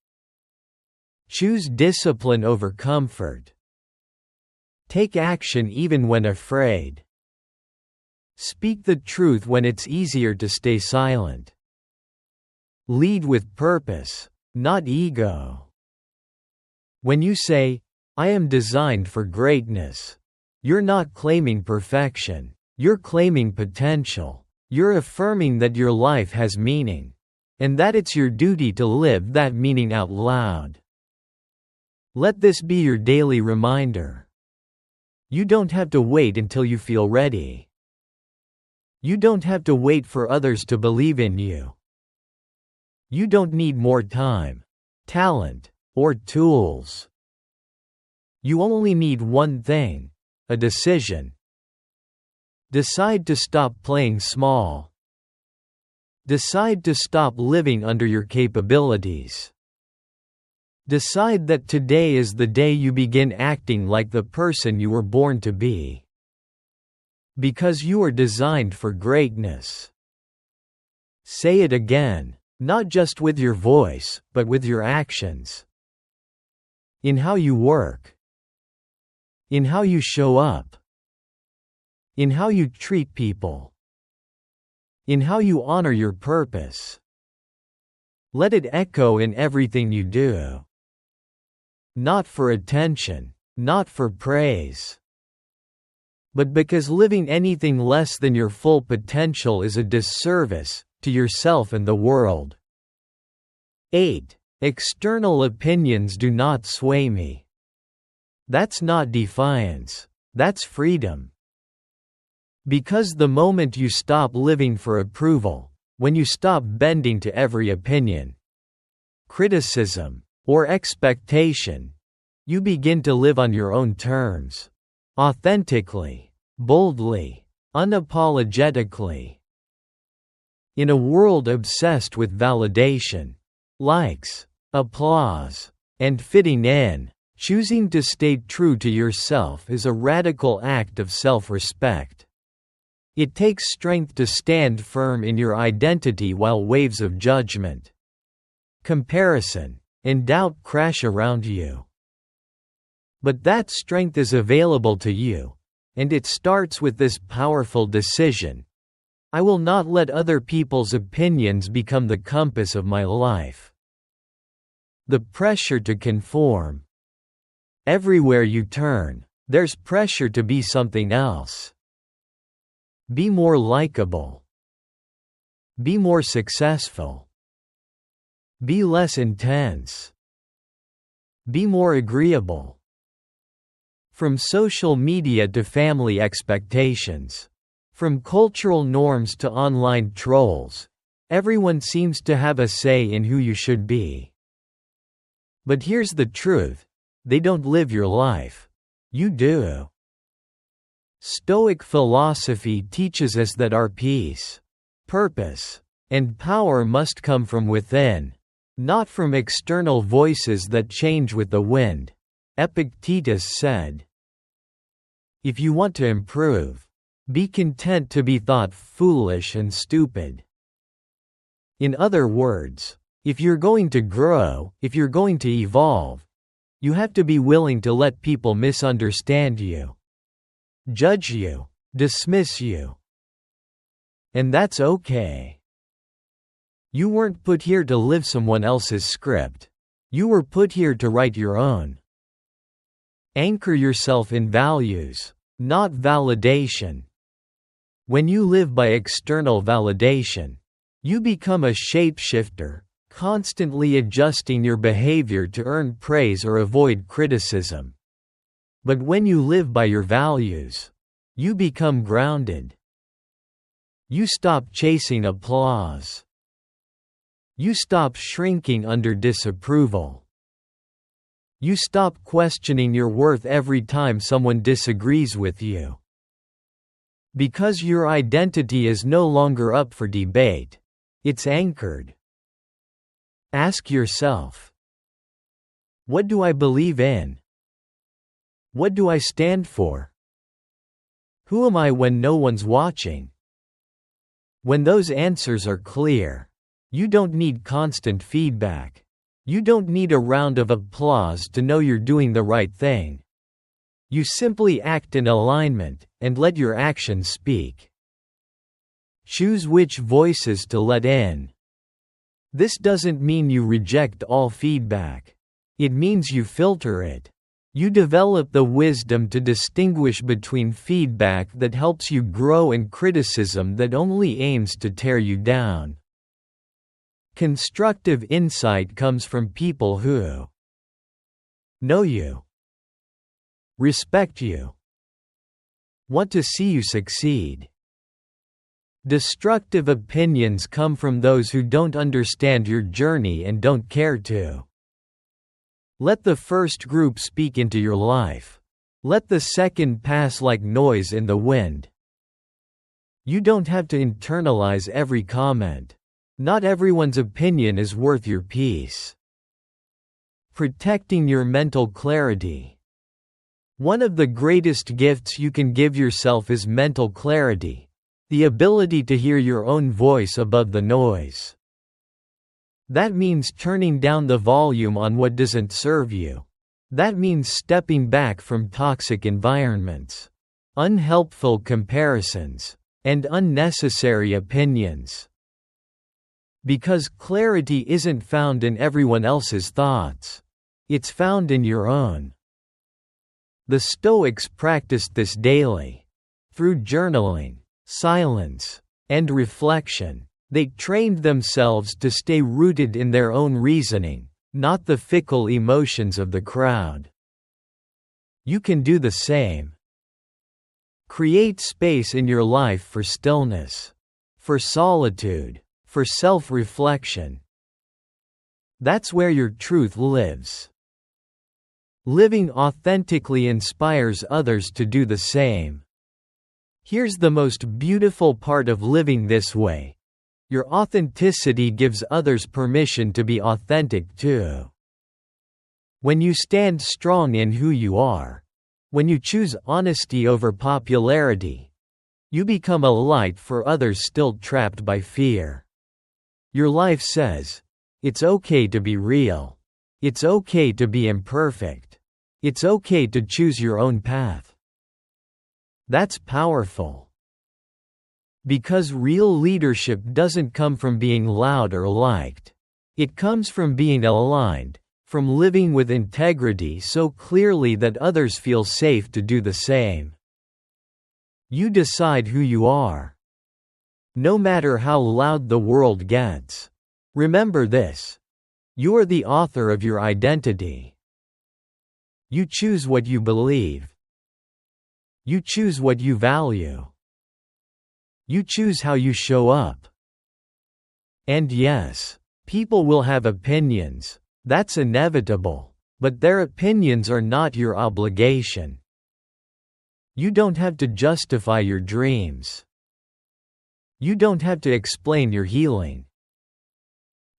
choose discipline over comfort. Take action even when afraid. Speak the truth when it's easier to stay silent. Lead with purpose, not ego. When you say, "I am designed for greatness," you're not claiming perfection, you're claiming potential. You're affirming that your life has meaning, and that it's your duty to live that meaning out loud. Let this be your daily reminder. You don't have to wait until you feel ready. You don't have to wait for others to believe in you. You don't need more time, talent, or tools. You only need one thing: a decision. Decide to stop playing small. Decide to stop living under your capabilities. Decide that today is the day you begin acting like the person you were born to be. Because you are designed for greatness. Say it again, not just with your voice, but with your actions. In how you work. In how you show up. In how you treat people. In how you honor your purpose. Let it echo in everything you do. Not for attention, not for praise, but because living anything less than your full potential is a disservice to yourself and the world. 8. External opinions do not sway me. That's not defiance, that's freedom. Because the moment you stop living for approval, when you stop bending to every opinion, criticism, or expectation, you begin to live on your own terms. Authentically, boldly, unapologetically. In a world obsessed with validation, likes, applause, and fitting in, choosing to stay true to yourself is a radical act of self-respect. It takes strength to stand firm in your identity while waves of judgment, comparison, and doubt crash around you. But that strength is available to you, and it starts with this powerful decision: I will not let other people's opinions become the compass of my life. The pressure to conform. Everywhere you turn, there's pressure to be something else. Be more likable. Be more successful. Be less intense. Be more agreeable. From social media to family expectations, from cultural norms to online trolls, everyone seems to have a say in who you should be. But here's the truth: they don't live your life. You do. Stoic philosophy teaches us that our peace, purpose, and power must come from within, not from external voices that change with the wind. Epictetus said, "If you want to improve, be content to be thought foolish and stupid." In other words, if you're going to grow, if you're going to evolve, you have to be willing to let people misunderstand you, judge you, dismiss you. And that's okay. You weren't put here to live someone else's script. You were put here to write your own. Anchor yourself in values, not validation. When you live by external validation, you become a shapeshifter, constantly adjusting your behavior to earn praise or avoid criticism. But when you live by your values, you become grounded. You stop chasing applause. You stop shrinking under disapproval. You stop questioning your worth every time someone disagrees with you. Because your identity is no longer up for debate, it's anchored. Ask yourself, what do I believe in? What do I stand for? Who am I when no one's watching? When those answers are clear, you don't need constant feedback. You don't need a round of applause to know you're doing the right thing. You simply act in alignment, and let your actions speak. Choose which voices to let in. This doesn't mean you reject all feedback. It means you filter it. You develop the wisdom to distinguish between feedback that helps you grow and criticism that only aims to tear you down. Constructive insight comes from people who know you, respect you, want to see you succeed. Destructive opinions come from those who don't understand your journey and don't care to. Let the first group speak into your life. Let the second pass like noise in the wind. You don't have to internalize every comment. Not everyone's opinion is worth your peace. Protecting your mental clarity. One of the greatest gifts you can give yourself is mental clarity, the ability to hear your own voice above the noise. That means turning down the volume on what doesn't serve you. That means stepping back from toxic environments, unhelpful comparisons, and unnecessary opinions. Because clarity isn't found in everyone else's thoughts. It's found in your own. The Stoics practiced this daily. Through journaling, silence, and reflection, they trained themselves to stay rooted in their own reasoning, not the fickle emotions of the crowd. You can do the same. Create space in your life for stillness, for solitude, for self-reflection. That's where your truth lives. Living authentically inspires others to do the same. Here's the most beautiful part of living this way. Your authenticity gives others permission to be authentic too. When you stand strong in who you are, when you choose honesty over popularity, you become a light for others still trapped by fear. Your life says, it's okay to be real. It's okay to be imperfect. It's okay to choose your own path. That's powerful. Because real leadership doesn't come from being loud or liked. It comes from being aligned, from living with integrity so clearly that others feel safe to do the same. You decide who you are. No matter how loud the world gets. Remember this. You are the author of your identity. You choose what you believe. You choose what you value. You choose how you show up. And yes, people will have opinions. That's inevitable. But their opinions are not your obligation. You don't have to justify your dreams. You don't have to explain your healing.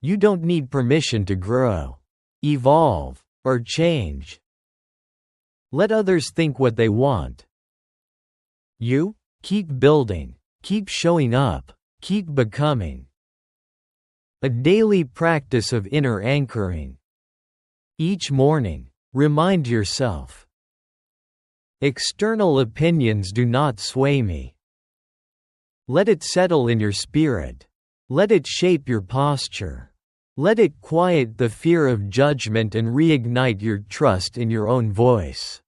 You don't need permission to grow, evolve, or change. Let others think what they want. You keep building, keep showing up, keep becoming. A daily practice of inner anchoring. Each morning, remind yourself. External opinions do not sway me. Let it settle in your spirit. Let it shape your posture. Let it quiet the fear of judgment and reignite your trust in your own voice.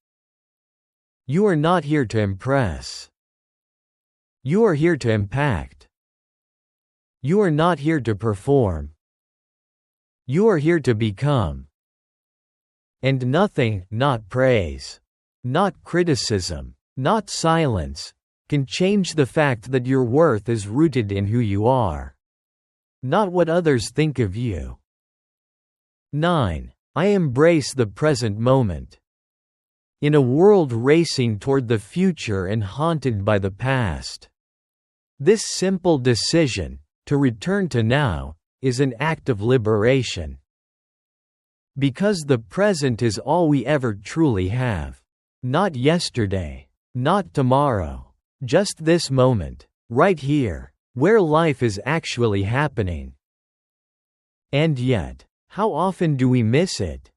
You are not here to impress. You are here to impact. You are not here to perform. You are here to become. And nothing, not praise, not criticism, not silence, can change the fact that your worth is rooted in who you are, not what others think of you. 9. I embrace the present moment. In a world racing toward the future and haunted by the past, this simple decision, to return to now, is an act of liberation. Because the present is all we ever truly have. Not yesterday, not tomorrow, just this moment, right here, where life is actually happening. And yet, how often do we miss it?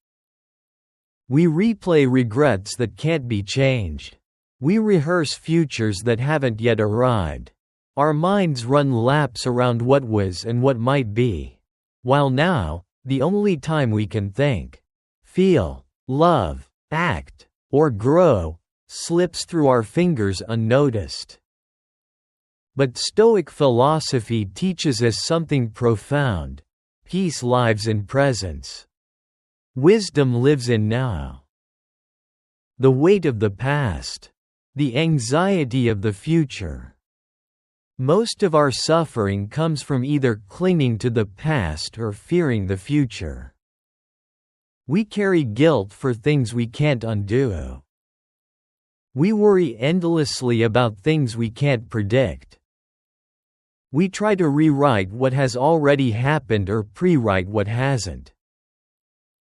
We replay regrets that can't be changed. We rehearse futures that haven't yet arrived. Our minds run laps around what was and what might be, while now, the only time we can think, feel, love, act, or grow, slips through our fingers unnoticed. But Stoic philosophy teaches us something profound. Peace lives in presence. Wisdom lives in now. The weight of the past, the anxiety of the future. Most of our suffering comes from either clinging to the past or fearing the future. We carry guilt for things we can't undo. We worry endlessly about things we can't predict. We try to rewrite what has already happened or pre-write what hasn't.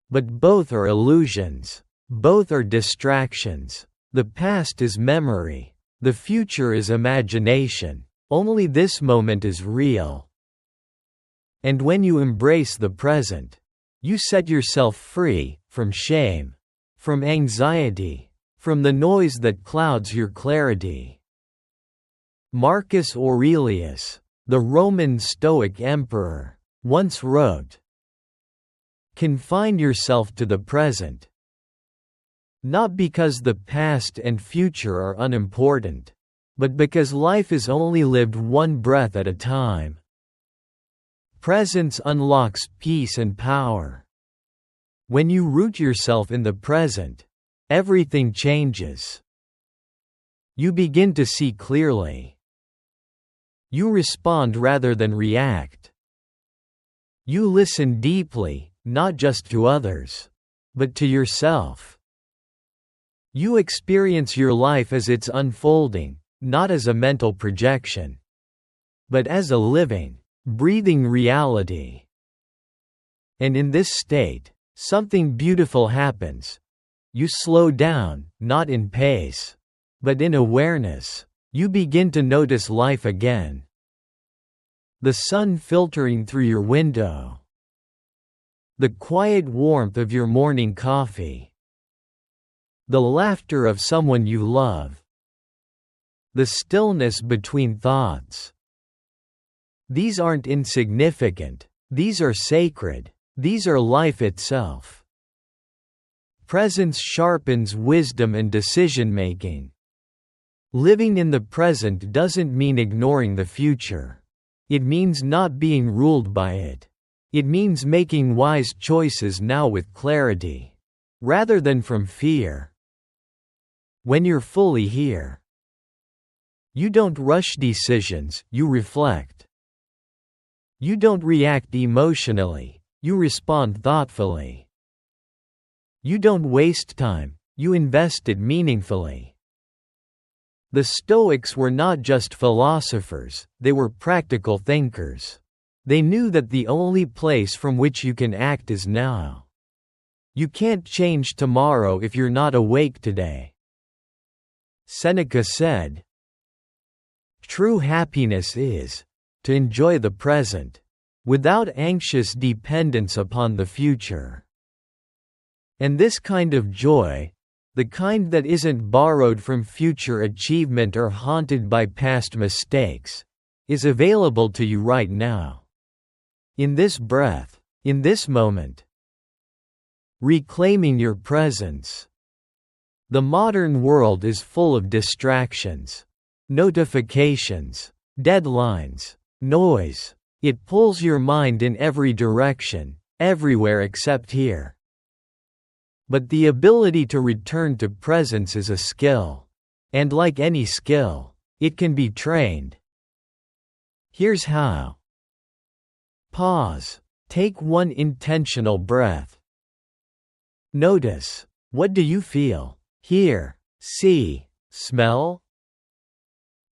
But both are illusions. Both are distractions. The past is memory. The future is imagination. Only this moment is real. And when you embrace the present, you set yourself free from shame, from anxiety, from the noise that clouds your clarity. Marcus Aurelius, the Roman Stoic emperor, once wrote, "Confine yourself to the present. Not because the past and future are unimportant, but because life is only lived one breath at a time." Presence unlocks peace and power. When you root yourself in the present, everything changes. You begin to see clearly. You respond rather than react. You listen deeply, not just to others, but to yourself. You experience your life as it's unfolding, not as a mental projection, but as a living, breathing reality. And in this state, something beautiful happens. You slow down, not in pace, but in awareness. You begin to notice life again. The sun filtering through your window. The quiet warmth of your morning coffee. The laughter of someone you love. The stillness between thoughts. These aren't insignificant. These are sacred. These are life itself. Presence sharpens wisdom and decision-making. Living in the present doesn't mean ignoring the future. It means not being ruled by it. It means making wise choices now with clarity, rather than from fear. When you're fully here, you don't rush decisions, you reflect. You don't react emotionally, you respond thoughtfully. You don't waste time, you invest it meaningfully. The Stoics were not just philosophers, they were practical thinkers. They knew that the only place from which you can act is now. You can't change tomorrow if you're not awake today. Seneca said, "True happiness is to enjoy the present, without anxious dependence upon the future." And this kind of joy, the kind that isn't borrowed from future achievement or haunted by past mistakes, is available to you right now. In this breath, in this moment. Reclaiming your presence. The modern world is full of distractions, notifications, deadlines, noise. It pulls your mind in every direction, everywhere except here. But the ability to return to presence is a skill. And like any skill, it can be trained. Here's how. Pause. Take one intentional breath. Notice, what do you feel, hear, see, smell?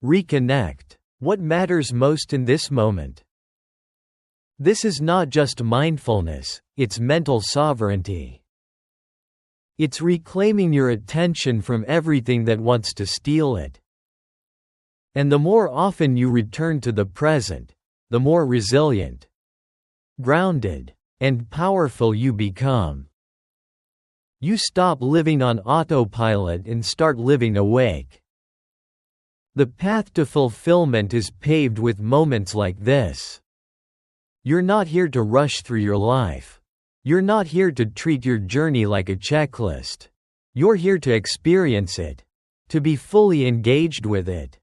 Reconnect. What matters most in this moment? This is not just mindfulness, it's mental sovereignty. It's reclaiming your attention from everything that wants to steal it. And the more often you return to the present, the more resilient, grounded, and powerful you become. You stop living on autopilot and start living awake. The path to fulfillment is paved with moments like this. You're not here to rush through your life. You're not here to treat your journey like a checklist. You're here to experience it, to be fully engaged with it.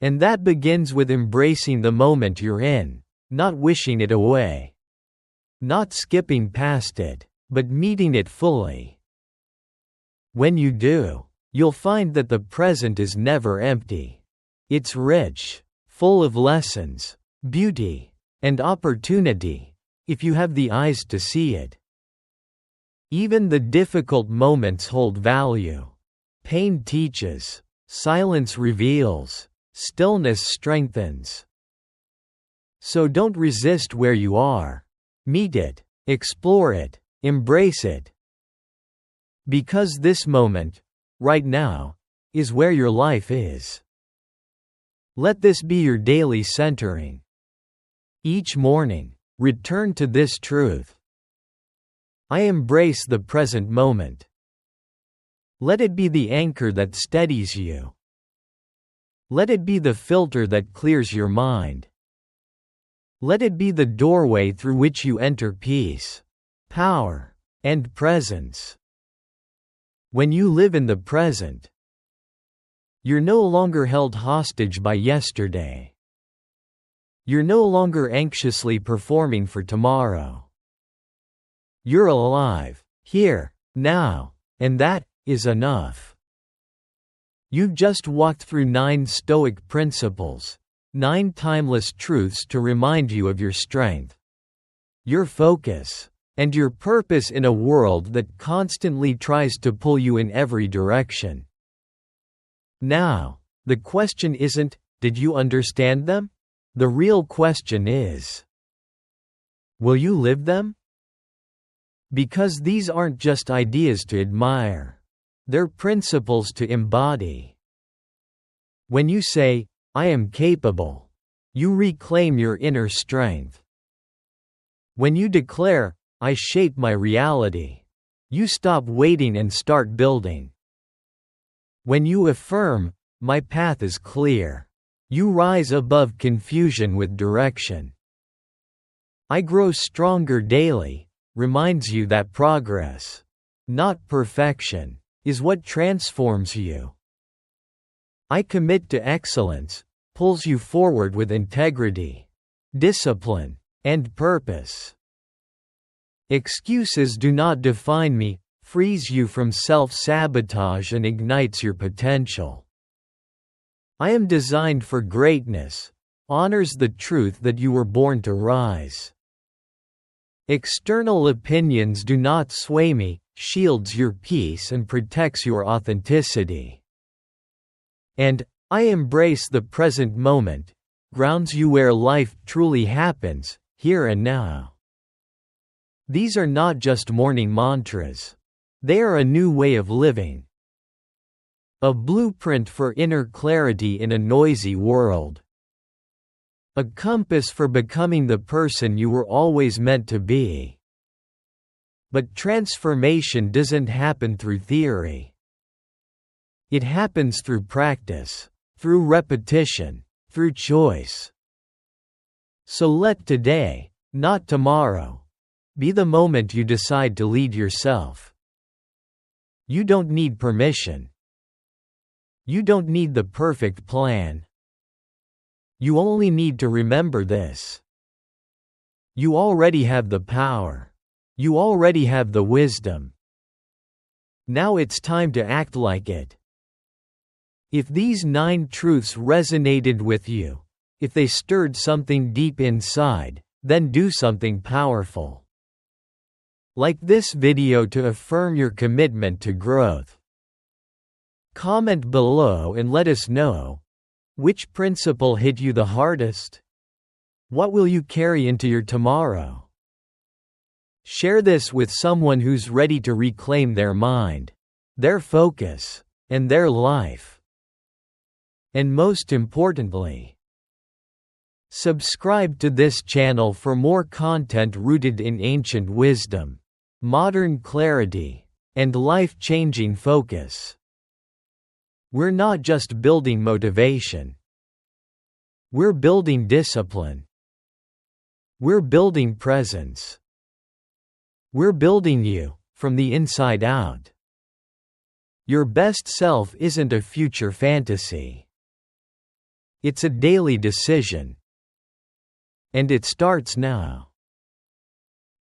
And that begins with embracing the moment you're in, not wishing it away. Not skipping past it, but meeting it fully. When you do, you'll find that the present is never empty. It's rich, full of lessons, beauty, and opportunity, if you have the eyes to see it. Even the difficult moments hold value. Pain teaches, silence reveals, stillness strengthens. So don't resist where you are. Meet it, explore it, embrace it. Because this moment, right now, is where your life is. Let this be your daily centering. Each morning, return to this truth. I embrace the present moment. Let it be the anchor that steadies you. Let it be the filter that clears your mind. Let it be the doorway through which you enter peace, power, and presence. When you live in the present, you're no longer held hostage by yesterday. You're no longer anxiously performing for tomorrow. You're alive, here, now, and that is enough. You've just walked through 9 Stoic principles, 9 timeless truths to remind you of your strength, your focus, and your purpose in a world that constantly tries to pull you in every direction. Now, the question isn't, did you understand them? The real question is, will you live them? Because these aren't just ideas to admire. They're principles to embody. When you say, I am capable, you reclaim your inner strength. When you declare, I shape my reality, you stop waiting and start building. When you affirm, my path is clear, you rise above confusion with direction. I grow stronger daily, reminds you that progress, not perfection, is what transforms you. I commit to excellence, pulls you forward with integrity, discipline, and purpose. Excuses do not define me, frees you from self-sabotage and ignites your potential. I am designed for greatness, honors the truth that you were born to rise. External opinions do not sway me, shields your peace and protects your authenticity. And, I embrace the present moment, grounds you where life truly happens, here and now. These are not just morning mantras. They are a new way of living. A blueprint for inner clarity in a noisy world. A compass for becoming the person you were always meant to be. But transformation doesn't happen through theory. It happens through practice, through repetition, through choice. So let today, not tomorrow, be the moment you decide to lead yourself. You don't need permission. You don't need the perfect plan. You only need to remember this. You already have the power. You already have the wisdom. Now it's time to act like it. If these 9 truths resonated with you, if they stirred something deep inside, then do something powerful. Like this video to affirm your commitment to growth. Comment below and let us know, which principle hit you the hardest? What will you carry into your tomorrow? Share this with someone who's ready to reclaim their mind, their focus, and their life. And most importantly, subscribe to this channel for more content rooted in ancient wisdom, modern clarity, and life-changing focus. We're not just building motivation. We're building discipline. We're building presence. We're building you, from the inside out. Your best self isn't a future fantasy. It's a daily decision. And it starts now.